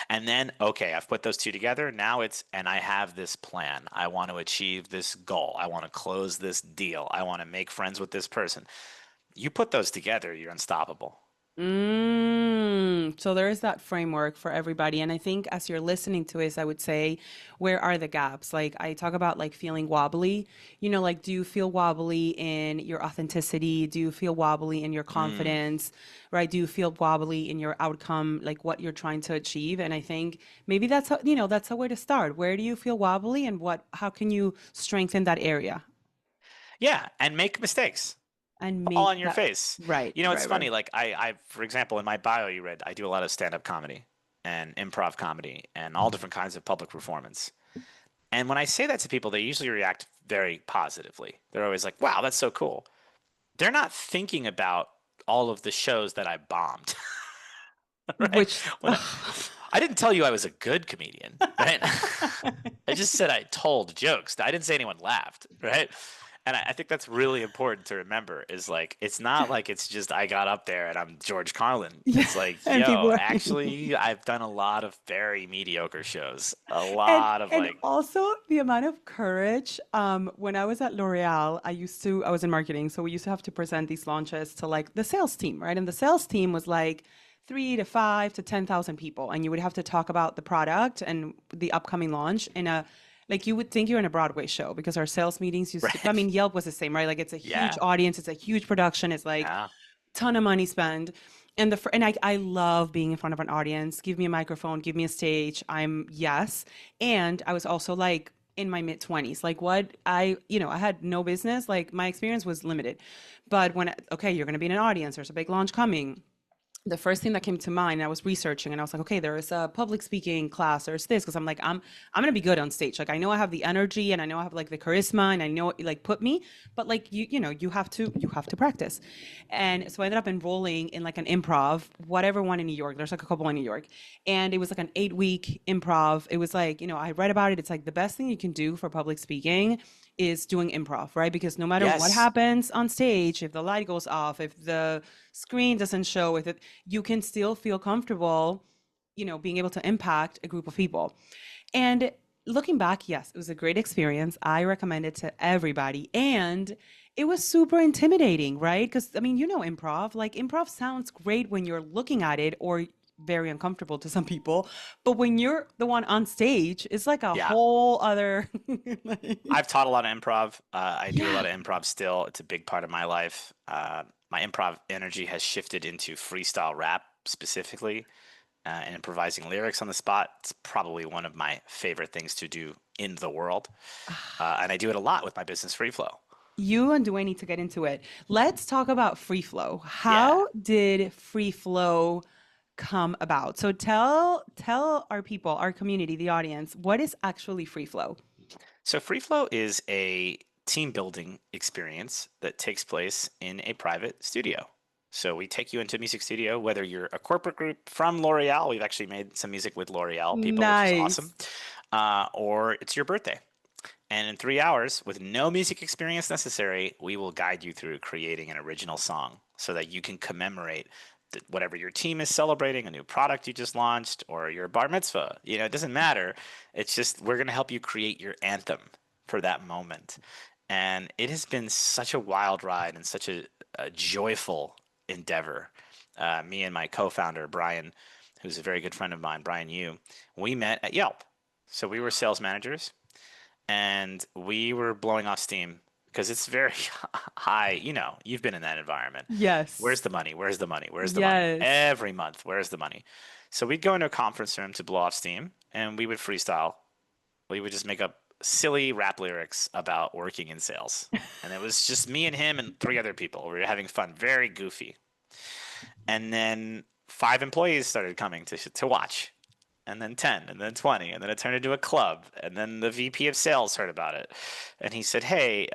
And then, okay, I've put those two together. Now it's, and I have this plan. I want to achieve this goal. I want to close this deal. I want to make friends with this person. You put those together, you're unstoppable. So there is that framework for everybody. And I think as you're listening to this, I would say, where are the gaps? Like I talk about like feeling wobbly, like do you feel wobbly in your authenticity? Do you feel wobbly in your Mm. confidence? Right? Do you feel wobbly in your outcome, like what you're trying to achieve? And I think maybe that's a way to start. Where do you feel wobbly and how can you strengthen that area Yeah, and make mistakes. and All make on your that face. right, You know, it's right, right. funny. Like for example, in my bio, you read, I do a lot of stand-up comedy and improv comedy and all different kinds of public performance. And when I say that to people, they usually react very positively. They're always like, "Wow, that's so cool." They're not thinking about all of the shows that I bombed, right? Which When I didn't tell you I was a good comedian, right? I just said I told jokes. I didn't say anyone laughed, right? And I think that's really important to remember is like, it's not like it's just I got up there and I'm George Carlin. yeah, It's like, and people yo, are actually, I've done a lot of very mediocre shows. A and lot of and like, also the amount of courage. When I was at L'Oreal, I was in marketing, so we used to have to present these launches to like the sales team, right? And the sales team was like 3 to 5 to 10,000 people, and you would have to talk about the product and the upcoming launch in a like you would think you're in a Broadway show because our sales meetings used to, I right? mean, Yelp was the same, right? Like it's a huge Yeah. audience, it's a huge production, it's like Yeah. ton of money spent. And I love being in front of an audience. Give me a microphone, give me a stage. I'm yes. And I was also like in my mid 20s. Like what I had no business. Like my experience was limited. But okay, you're going to be in an audience, there's a big launch coming, the first thing that came to mind, I was researching and I was like, okay, there is a public speaking class, there's this, because I'm like, I'm gonna be good on stage. Like I know I have the energy and I know I have like the charisma and I know like put me, but like you have to practice. And so I ended up enrolling in like an improv, whatever one in New York. There's like a couple in New York. And it was like an 8 week improv. It was like, I read about it. It's like the best thing you can do for public speaking is doing improv, right? Because no matter what Yes. happens on stage, if the light goes off, if the screen doesn't show, if it, you can still feel comfortable, being able to impact a group of people. And looking back, yes, it was a great experience. I recommend it to everybody. And it was super intimidating, right? Because, I mean, improv, like improv sounds great when you're looking at it or very uncomfortable to some people. But when you're the one on stage, it's like a Yeah. whole other, I've taught a lot of improv. I do a yeah. lot of improv still. It's a big part of my life. My improv energy has shifted into freestyle rap specifically, and improvising lyrics on the spot. It's probably one of my favorite things to do in the world. And I do it a lot with my business Free Flow. You and Dwayne need to get into it. Let's talk about free flow. Yeah. How did free flow come about? So tell our people, our community, the audience, what is actually free flow? So Free Flow is a team building experience that takes place in a private studio. So we take you into a music studio, whether you're a corporate group from L'Oreal, we've actually made some music with L'Oreal people, which is awesome, Nice. or it's your birthday. And in 3 hours, with no music experience necessary, we will guide you through creating an original song so that you can commemorate whatever your team is celebrating, a new product you just launched, or your bar mitzvah. It doesn't matter. It's just we're going to help you create your anthem for that moment. And it has been such a wild ride and such a joyful endeavor. Me and my co founder, Brian, who's a very good friend of mine, Brian Yu, we met at Yelp. So we were sales managers and we were blowing off steam because it's very high. You've been in that environment. Where's Yes. the money? Where's the money? Where's the money? Yes. Every month, where's the money? So we'd go into a conference room to blow off steam and we would freestyle. We would just make up silly rap lyrics about working in sales. And it was just me and him and three other people. We were having fun, very goofy. And then five employees started coming to watch, and then 10, and then 20, and then it turned into a club. And then the VP of sales heard about it. And he said, hey,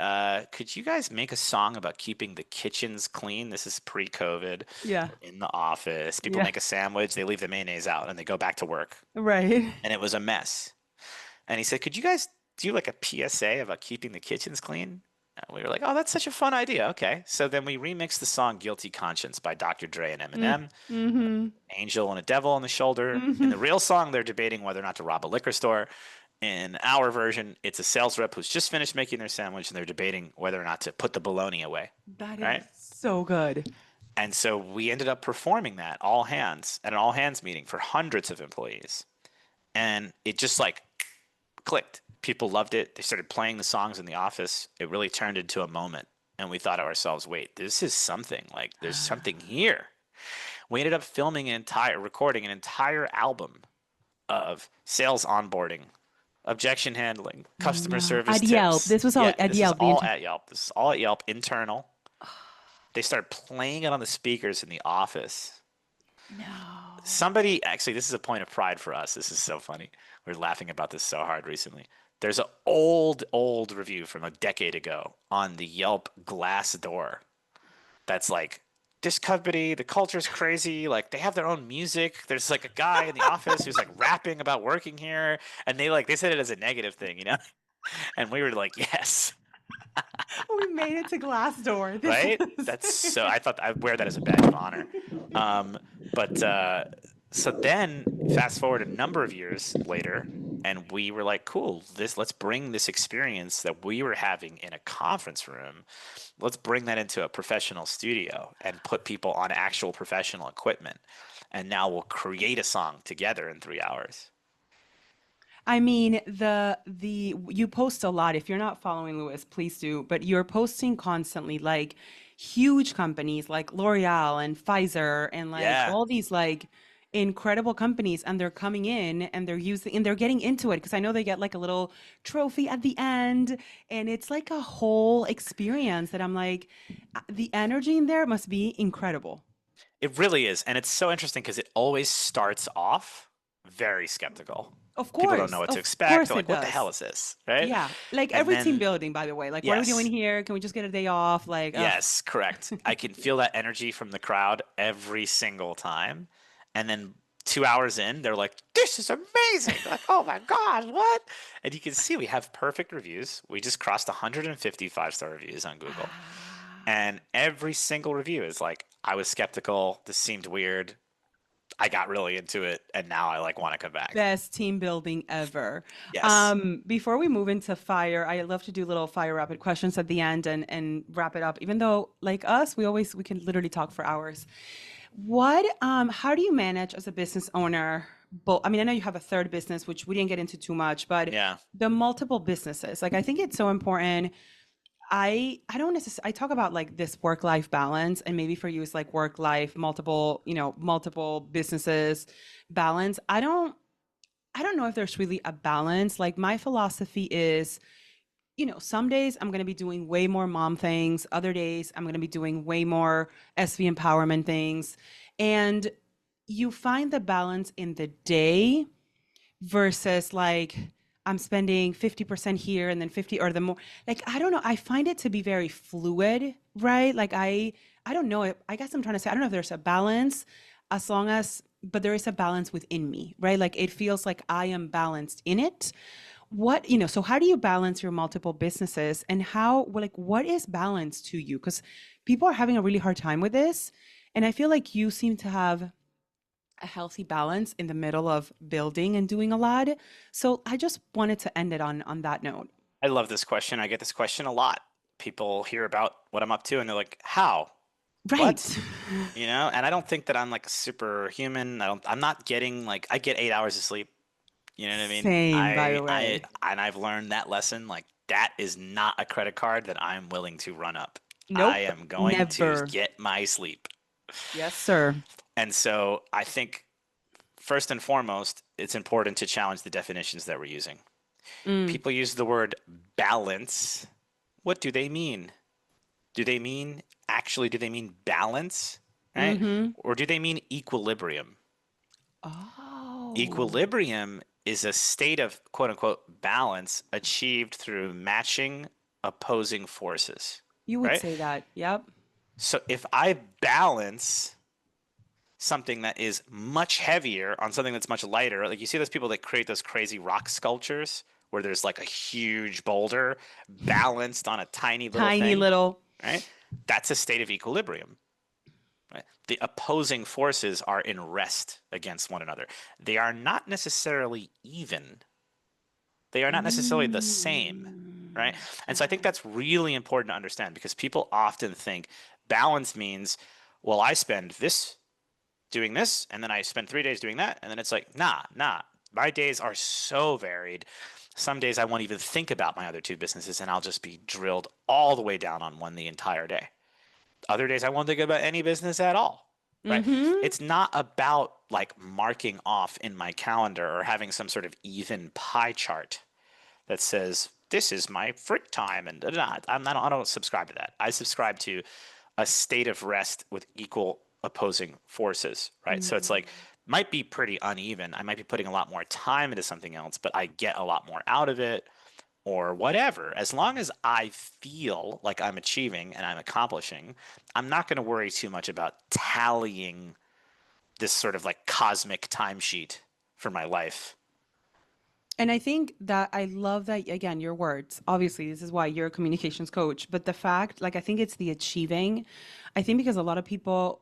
could you guys make a song about keeping the kitchens clean? This is pre COVID. Yeah. We're in the office. People Yeah. make a sandwich, they leave the mayonnaise out, and they go back to work. Right. And it was a mess. And he said, could you guys do like a PSA about keeping the kitchens clean? And we were like, oh, that's such a fun idea. Okay. So then we remixed the song Guilty Conscience by Dr. Dre and Mm, Eminem, mm-hmm. Angel and a Devil on the Shoulder. In Mm-hmm. the real song, they're debating whether or not to rob a liquor store. In our version, it's a sales rep who's just finished making their sandwich and they're debating whether or not to put the bologna away. That is Right. so good. And so we ended up performing that all hands at an all hands meeting for hundreds of employees. And it just like clicked. People loved it. They started playing the songs in the office. It really turned into a moment. And we thought to ourselves, wait, this is something. Like, there's something here. We ended up recording an entire album of sales onboarding, objection handling, customer No. service At Yelp. tips. This was all Yeah, at this is Yelp, the all entire. at Yelp. This is all at Yelp internal. They started playing it on the speakers in the office. No. Somebody, actually, this is a point of pride for us. This is so funny. We're laughing about this so hard recently. There's an old review from a decade ago on the Yelp glass door that's like, this company, the culture's crazy. Like, they have their own music. There's like a guy in the office who's like rapping about working here. And they said it as a negative thing. And we were like, yes, We made it to Glassdoor. This right? is That's so. I thought I'd wear that as a badge of honor. Um, but so then, fast forward a number of years later, and we were like, "Cool, let's bring this experience that we were having in a conference room, let's bring that into a professional studio and put people on actual professional equipment, and now we'll create a song together in 3 hours." I mean, the you post a lot. If you're not following Lewis, please do. But you're posting constantly. Like huge companies like L'Oreal and Pfizer and like Yeah. all these like incredible companies, and they're coming in and they're using and they're getting into it because I know they get like a little trophy at the end, and it's like a whole experience that I'm like, the energy in there must be incredible. It really is. And it's so interesting because it always starts off very skeptical. People don't know what to Of expect. course They're it like, what the hell does. is this? Right. Yeah, like And every team then, building, by the way. Like, what are we doing yes, here? Can we just get a day off? Like, ugh. yes, correct. I can feel that energy from the crowd every single time. And then 2 hours in, they're like, this is amazing. Like, oh my God, what? And you can see we have perfect reviews. We just crossed 150 five-star reviews on Google. Wow. And every single review is like, I was skeptical. This seemed weird. I got really into it, and now I like want to come back. Best team building ever. Yes. Before we move into fire, I love to do little fire rapid questions at the end and wrap it up. Even though, like us, we can literally talk for hours. How do you manage as a business owner? Both, I mean, I know you have a third business, which we didn't get into too much, but Yeah. the multiple businesses. Like, I think it's so important. I don't necessarily I talk about like this work life balance, and maybe for you it's like work life multiple, multiple businesses balance. I don't know if there's really a balance. Like, my philosophy is, some days I'm going to be doing way more mom things, other days I'm going to be doing way more SV empowerment things. And you find the balance in the day versus like I'm spending 50% here and then 50 or the more, like, I don't know. I find it to be very fluid, right? Like, I don't know. I guess I'm trying to say, I don't know if there's a balance as long as, but there is a balance within me, right? Like, it feels like I am balanced in it. So how do you balance your multiple businesses, and what is balance to you? Because people are having a really hard time with this. And I feel like you seem to have a healthy balance in the middle of building and doing a lot. So I just wanted to end it on that note. I love this question. I get this question a lot. People hear about what I'm up to and they're like, "How? What?" Right. And I don't think that I'm like a superhuman. I'm not getting like I get 8 hours of sleep. You know what I mean? Same, by I the I way. and I've learned that lesson. Like that is not a credit card that I'm willing to run up. I Nope, am going to never. get my sleep. Yes, sir. And so I think first and foremost, it's important to challenge the definitions that we're using. Mm. People use the word balance. What do they mean? Do they mean balance, right? Mm-hmm. Or do they mean equilibrium? Oh, Equilibrium is a state of quote unquote balance achieved through matching opposing forces, you would right? say that. Yep. So if I balance something that is much heavier on something that's much lighter, like you see those people that create those crazy rock sculptures where there's like a huge boulder balanced on a tiny little Tiny thing, little. right? That's a state of equilibrium. Right? The opposing forces are in rest against one another. They are not necessarily even. They are not necessarily the same, right? Mm. And so I think that's really important to understand because people often think balance means, well, I spend this doing this, and then I spend 3 days doing that, and then it's like, nah, nah. My days are so varied. Some days I won't even think about my other two businesses, and I'll just be drilled all the way down on one the entire day. Other days I won't think about any business at all, right? Mm-hmm. It's not about like marking off in my calendar or having some sort of even pie chart that says this is my free time and I don't subscribe to that. I subscribe to a state of rest with equal opposing forces, right? So it's like Mm. might be pretty uneven. I might be putting a lot more time into something else, but I get a lot more out of it or whatever. As long as I feel like I'm achieving and I'm accomplishing, I'm not going to worry too much about tallying this sort of like cosmic timesheet for my life. And I think that I love that, again, your words. Obviously, this is why you're a communications coach. But the fact, like, I think it's the achieving. I think because a lot of people,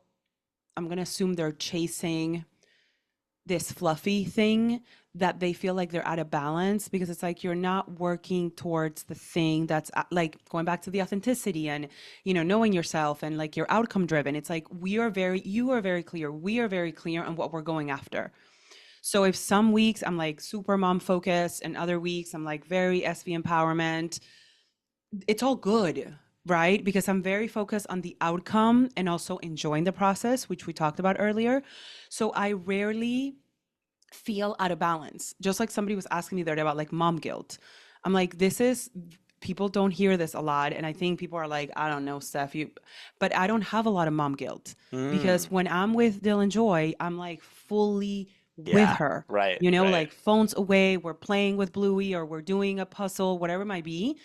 I'm going to assume they're chasing this fluffy thing that they feel like they're out of balance because it's like you're not working towards the thing that's like going back to the authenticity and knowing yourself and like you're outcome driven. It's like you are very clear, we are very clear on what we're going after. So if some weeks I'm like super mom focused and other weeks I'm like very SV empowerment, it's all good. right? Because I'm very focused on the outcome and also enjoying the process, which we talked about earlier. So I rarely feel out of balance. Just like somebody was asking me the other day about like mom guilt. I'm like, this is people don't hear this a lot. And I think people are like, I don't know, Steph, you but I don't have a lot of mom guilt because Mm, when I'm with Dylan Joy, I'm like fully with yeah, her. right, You know, right. like phones away, we're playing with Bluey or we're doing a puzzle, whatever it might be.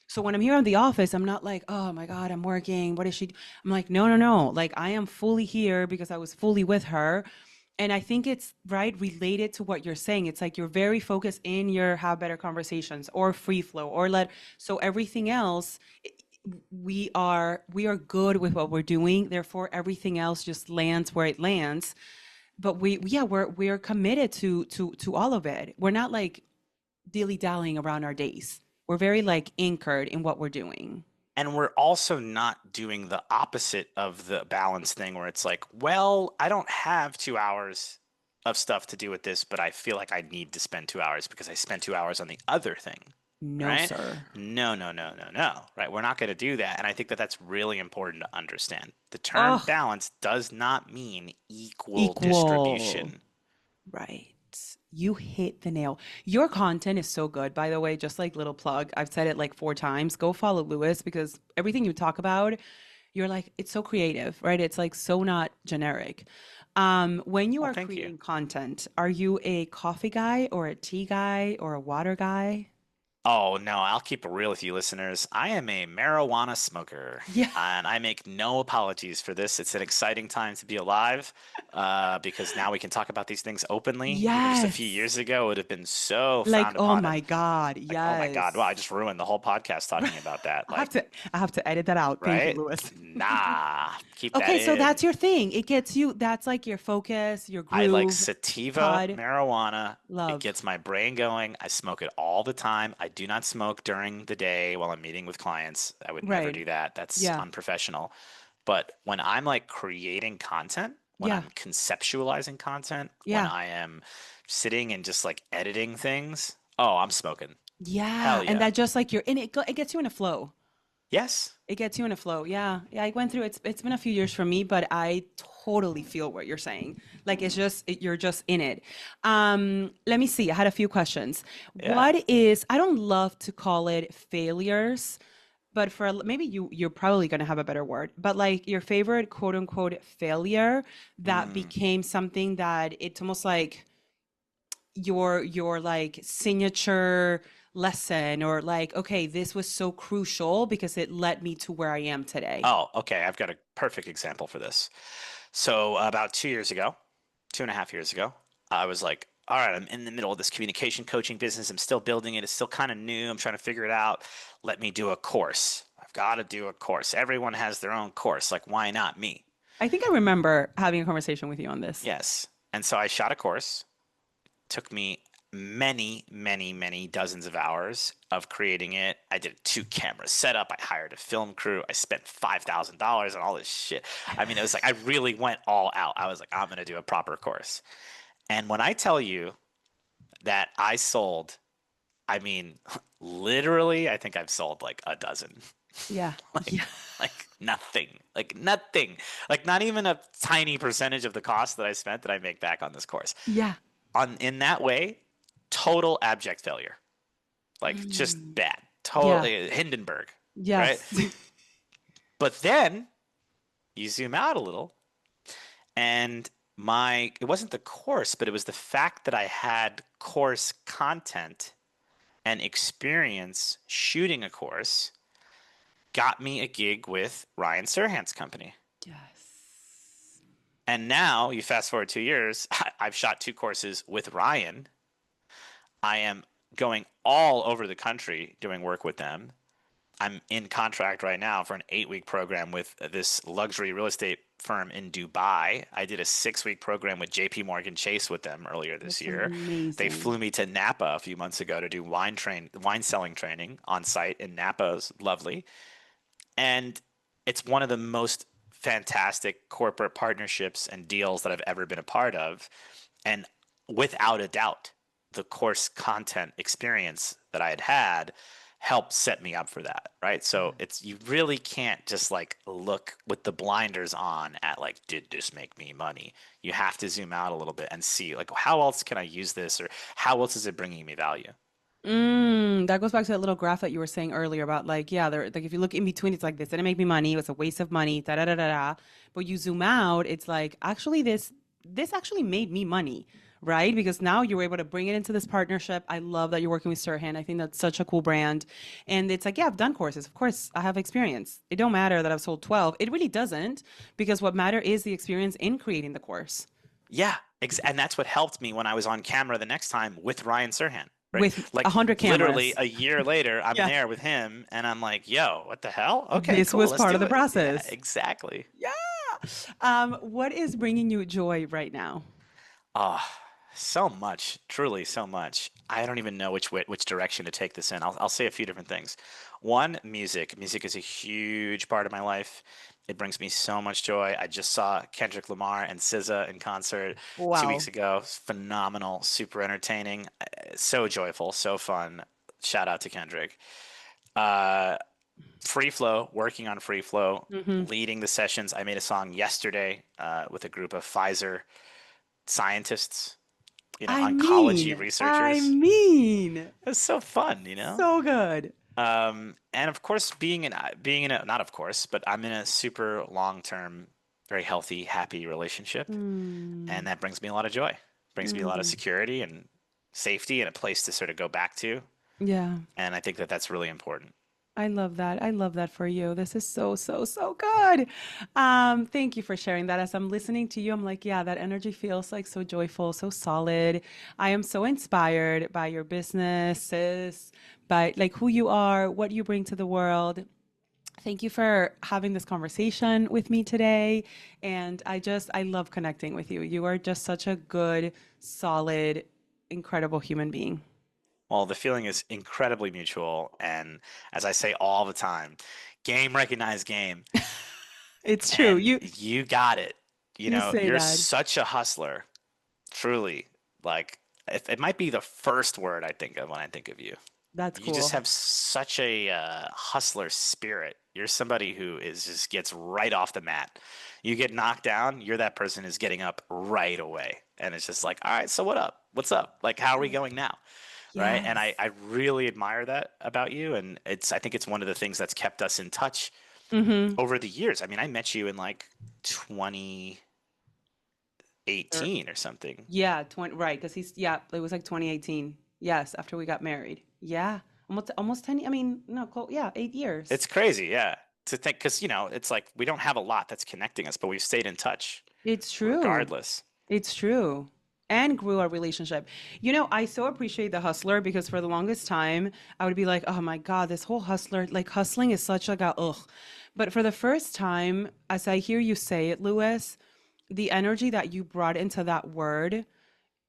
So when I'm here in the office, I'm not like, oh my God, I'm working. What is she? I'm like, no, no, no. Like I am fully here because I was fully with her. And I think it's right related to what you're saying. It's like you're very focused in your have better conversations or free flow or let so everything else we are good with what we're doing. Therefore everything else just lands where it lands. But we're committed to all of it. We're not like dilly dallying around our days. We're very like anchored in what we're doing. And we're also not doing the opposite of the balance thing where it's like, well, I don't have 2 hours of stuff to do with this, but I feel like I need to spend 2 hours because I spent 2 hours on the other thing, No, right? sir. No, no, no, no, no, right? We're not going to do that. And I think that that's really important to understand. The term Oh, balance does not mean equal equal. distribution. Right. You hit the nail. Your content is so good, by the way. Just like little plug, I've said it like 4 times. Go follow Lewis because everything you talk about, you're like, it's so creative, right? It's like so not generic. When you Well, are thank you. creating content, are you a coffee guy or a tea guy or a water guy? Oh, no, I'll keep it real with you listeners. I am a marijuana smoker, Yeah. and I make no apologies for this. It's an exciting time to be alive because now we can talk about these things openly. Just a few Yes. years ago, it would have been so Like, frowned oh upon my and God. like, oh my God, wow, I Yes. just ruined the whole podcast talking about that. I have Like, to I have to edit that out. Thank you, right? Lewis. Nah, keep that Okay, so in. that's your thing. It gets you, that's like your focus, your I like groove, sativa pod, marijuana. It love. gets my brain going. I smoke it all the time. I do not smoke during the day while I'm meeting with clients. I would never Right. do that. That's Yeah. unprofessional. But when I'm like creating content, when Yeah. I'm conceptualizing content, when Yeah. I am sitting and just like editing things, oh, I'm smoking. Yeah. Hell And yeah. that just like you're in it, it gets you in a flow. Yes. It gets you in a flow. Yeah. Yeah. I went through it's been a few years for me, but I totally feel what you're saying. Like it's just you're just in it. Let me see. I had a few questions. Yeah. What is I don't love to call it failures, but for maybe you're probably going to have a better word, but like your favorite quote unquote failure that Mm. became something that it's almost like your like signature lesson or like okay this was so crucial because it led me to where I am today. Oh, okay. I've got a perfect example for this. So about 2 years ago, 2.5 years ago, I was like, all right, I'm in the middle of this communication coaching business. I'm still building it. It's still kind of new. I'm trying to figure it out. Let me do a course. I've got to do a course. Everyone has their own course. Like, why not me? I think I remember having a conversation with you on this. Yes. And so I shot a course. Took me many, many, many dozens of hours of creating it. I did a 2 camera setup. I hired a film crew. I spent $5,000 on all this shit. I mean, it was like I really went all out. I was like, I'm going to do a proper course. And when I tell you that I sold, I mean, literally, I think I've sold like a dozen. Yeah. like, Yeah. like nothing, like nothing, like not even a tiny percentage of the cost that I spent that I make back on this course. Yeah. On in that way, total abject failure. Like just Mm. bad. Yeah. Totally Hindenburg, right? Yes. But then you zoom out a little and my it wasn't the course, but it was the fact that I had course content and experience shooting a course got me a gig with Ryan Serhant's company. Yes. And now you fast forward 2 years, I've shot 2 courses with Ryan. I am going all over the country doing work with them. I'm in contract right now for an 8-week program with this luxury real estate firm in Dubai. I did a 6-week program with JP Morgan Chase with them earlier this That's year. They amazing. flew me to Napa a few months ago to do wine selling training on site in Napa. It was lovely. And it's one of the most fantastic corporate partnerships and deals that I've ever been a part of. And without a doubt, the course content experience that I had helped set me up for that, right? So it's you really can't just like look with the blinders on at like, did this make me money? You have to zoom out a little bit and see like how else can I use this or how else is it bringing me value? That goes back to that little graph that you were saying earlier about like, yeah, there like if you look in between, it's like this didn't make me money, it was a waste of money, da da da da da. But you zoom out, it's like actually this actually made me money, right? Because now you're able to bring it into this partnership. I love that you're working with Sirhan. I think that's such a cool brand. And it's like, yeah, I've done courses. Of course, I have experience. It don't matter that I've sold 12. It really doesn't, because what matter is the experience in creating the course Yeah, and that's what helped me when I was on camera the next time with Ryan Serhan, right? with Like 100 literally cameras. a year later, I'm Yeah. there with him, and I'm like, "Yo, what the hell? Okay, This cool, was let's part of do the it." Yeah, process. exactly. Yeah. What is bringing you joy right now? Oh, so much, truly so much. I don't even know which direction to take this in. I'll say a few different things. One, music. Music is a huge part of my life. It brings me so much joy. I just saw Kendrick Lamar and SZA in concert 2 weeks Wow. ago. Phenomenal, super entertaining, so joyful, so fun. Shout out to Kendrick. Uh, Free Flow, working on Free Flow, Hmm. leading the sessions. I made a song yesterday with a group of Pfizer scientists, I oncology mean, I researchers. mean, It was so fun. so good. And of course, being in a not of course, but I'm in a super long-term, very healthy, happy relationship, and Mm, that brings me a lot of joy. Brings me a lot of mm. security and safety and a place to sort of go back to. Yeah, And I think that that's really important. I love that. I love that for you. This is so, so, so good. Thank you for sharing that. As I'm listening to you, I'm like, yeah, that energy feels like so joyful, so solid. I am so inspired by your businesses, by like who you are, what you bring to the world. Thank you for having this conversation with me today. And I love connecting with you. You are just such a good, solid, incredible human being. Well, the feeling is incredibly mutual, and as I say all the time, game recognized game, It's true. and You you got it. you say You're that. such a hustler. Truly, like it might be the first word I think of when I think of you. That's You just cool. have such a hustler spirit. You're somebody who is just gets right off the mat. You get knocked down, you're that person who's getting up right away, and it's just like, all right, so what up? What's up? Like, how are we going now? Right? And I Yes. I really admire that about you, and I think it's one of the things that's kept us in touch Mm-hmm. over the years. I mean, I met you in like 2018 or something. Yeah, 20, right, because yeah, it was like 2018. Yes, after we got married. Yeah. Almost 10, I mean, no, yeah, 8 years. It's crazy, yeah, to think because it's like we don't have a lot that's connecting us, but we've stayed in touch It's true. regardless. It's true. And grew our relationship. I so appreciate the hustler because for the longest time, I would be like, oh my God, this whole hustler, like hustling is such like a ugh. But for the first time, as I hear you say it, Lewis, the energy that you brought into that word,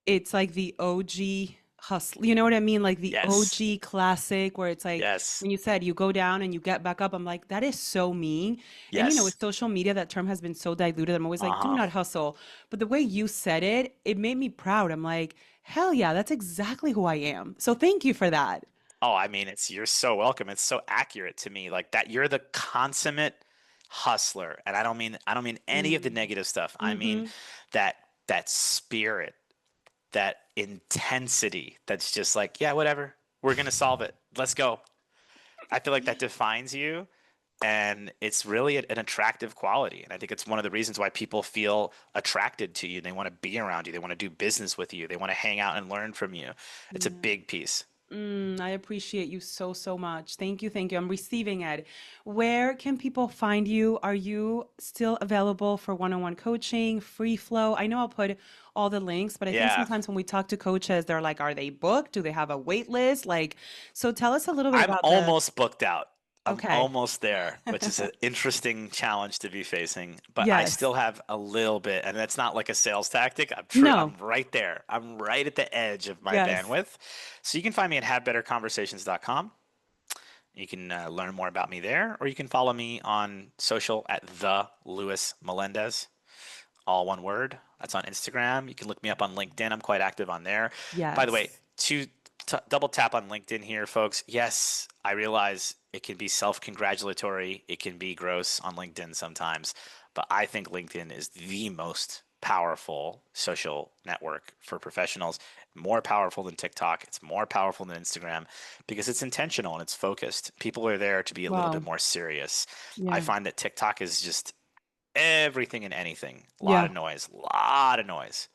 it's like the OG hustle. You know what I mean? Like the Yes, OG classic where it's like yes, when you said you go down and you get back up. I'm like, that is so me. And with yes. social media, that term has been so diluted. I'm always like, do Uh-huh. not hustle. But the way you said it, it made me proud. I'm like, hell yeah, that's exactly who I am. So thank you for that. Oh, I mean, you're so welcome. It's so accurate to me. Like that, you're the consummate hustler, and I don't mean any of the Mm, negative stuff. I mean mm-hmm. that that spirit, that intensity. That's just like, yeah, whatever. We're gonna solve it. Let's go. I feel like that defines you, and it's really an attractive quality. And I think it's one of the reasons why people feel attracted to you. They want to be around you. They want to do business with you. They want to hang out and learn from you. It's a Yeah. big piece. I appreciate you so, so much. Thank you. Thank you. I'm receiving it. Where can people find you? Are you still available for one-on-one coaching, free flow? I know I'll put all the links, but I think Yeah. sometimes when we talk to coaches, they're like, are they booked? Do they have a wait list? Like, so tell us a little bit I'm about the, almost booked out. I'm okay. almost there, which is an interesting challenge to be facing. But I Yes. still have a little bit, and that's not like a sales tactic. I'm true. No. I'm right there. I'm right at the edge of my Yes. bandwidth. So you can find me at havebetterconversations.com. You can learn more about me there, or you can follow me on social at the Lewis Melendez, all one word. That's on Instagram. You can look me up on LinkedIn. I'm quite active on there. By the way, Yes. two double tap on LinkedIn here, folks. Yes, I realize it can be self-congratulatory. It can be gross on LinkedIn sometimes, but I think LinkedIn is the most powerful social network for professionals, more powerful than TikTok. It's more powerful than Instagram because it's intentional and it's focused. People are there to be a little bit Wow. more serious. I Yeah. find that TikTok is just everything and anything. A lot Yeah. of noise, a lot of noise.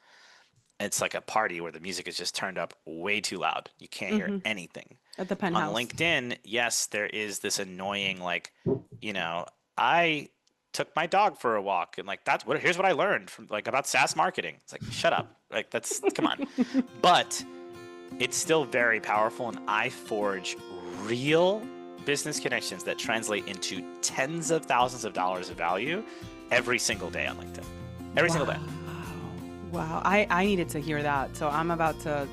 It's like a party where the music is just turned up way too loud. You can't hear Hmm. anything. At the On penthouse. LinkedIn, yes, there is this annoying, like, you know, I took my dog for a walk and like that's what here's what I learned from like about SaaS marketing. It's like, shut up. Like that's come on. But it's still very powerful and I forge real business connections that translate into tens of thousands of dollars of value every single day on LinkedIn. Every single day. Wow. Wow. I needed to hear that. So I'm about to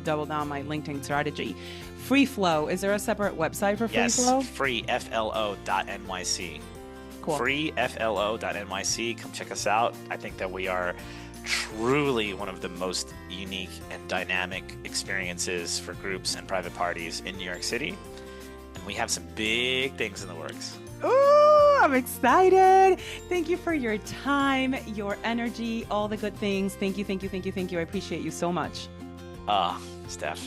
double down my LinkedIn strategy. Free Flow. Is there a separate website for Free Yes, Flow? freeflo.nyc. Cool. Freeflo.nyc. Come check us out. I think that we are truly one of the most unique and dynamic experiences for groups and private parties in New York City. And we have some big things in the works. Ooh, I'm excited. Thank you for your time, your energy, all the good things. Thank you, thank you, thank you, thank you. I appreciate you so much. Steph.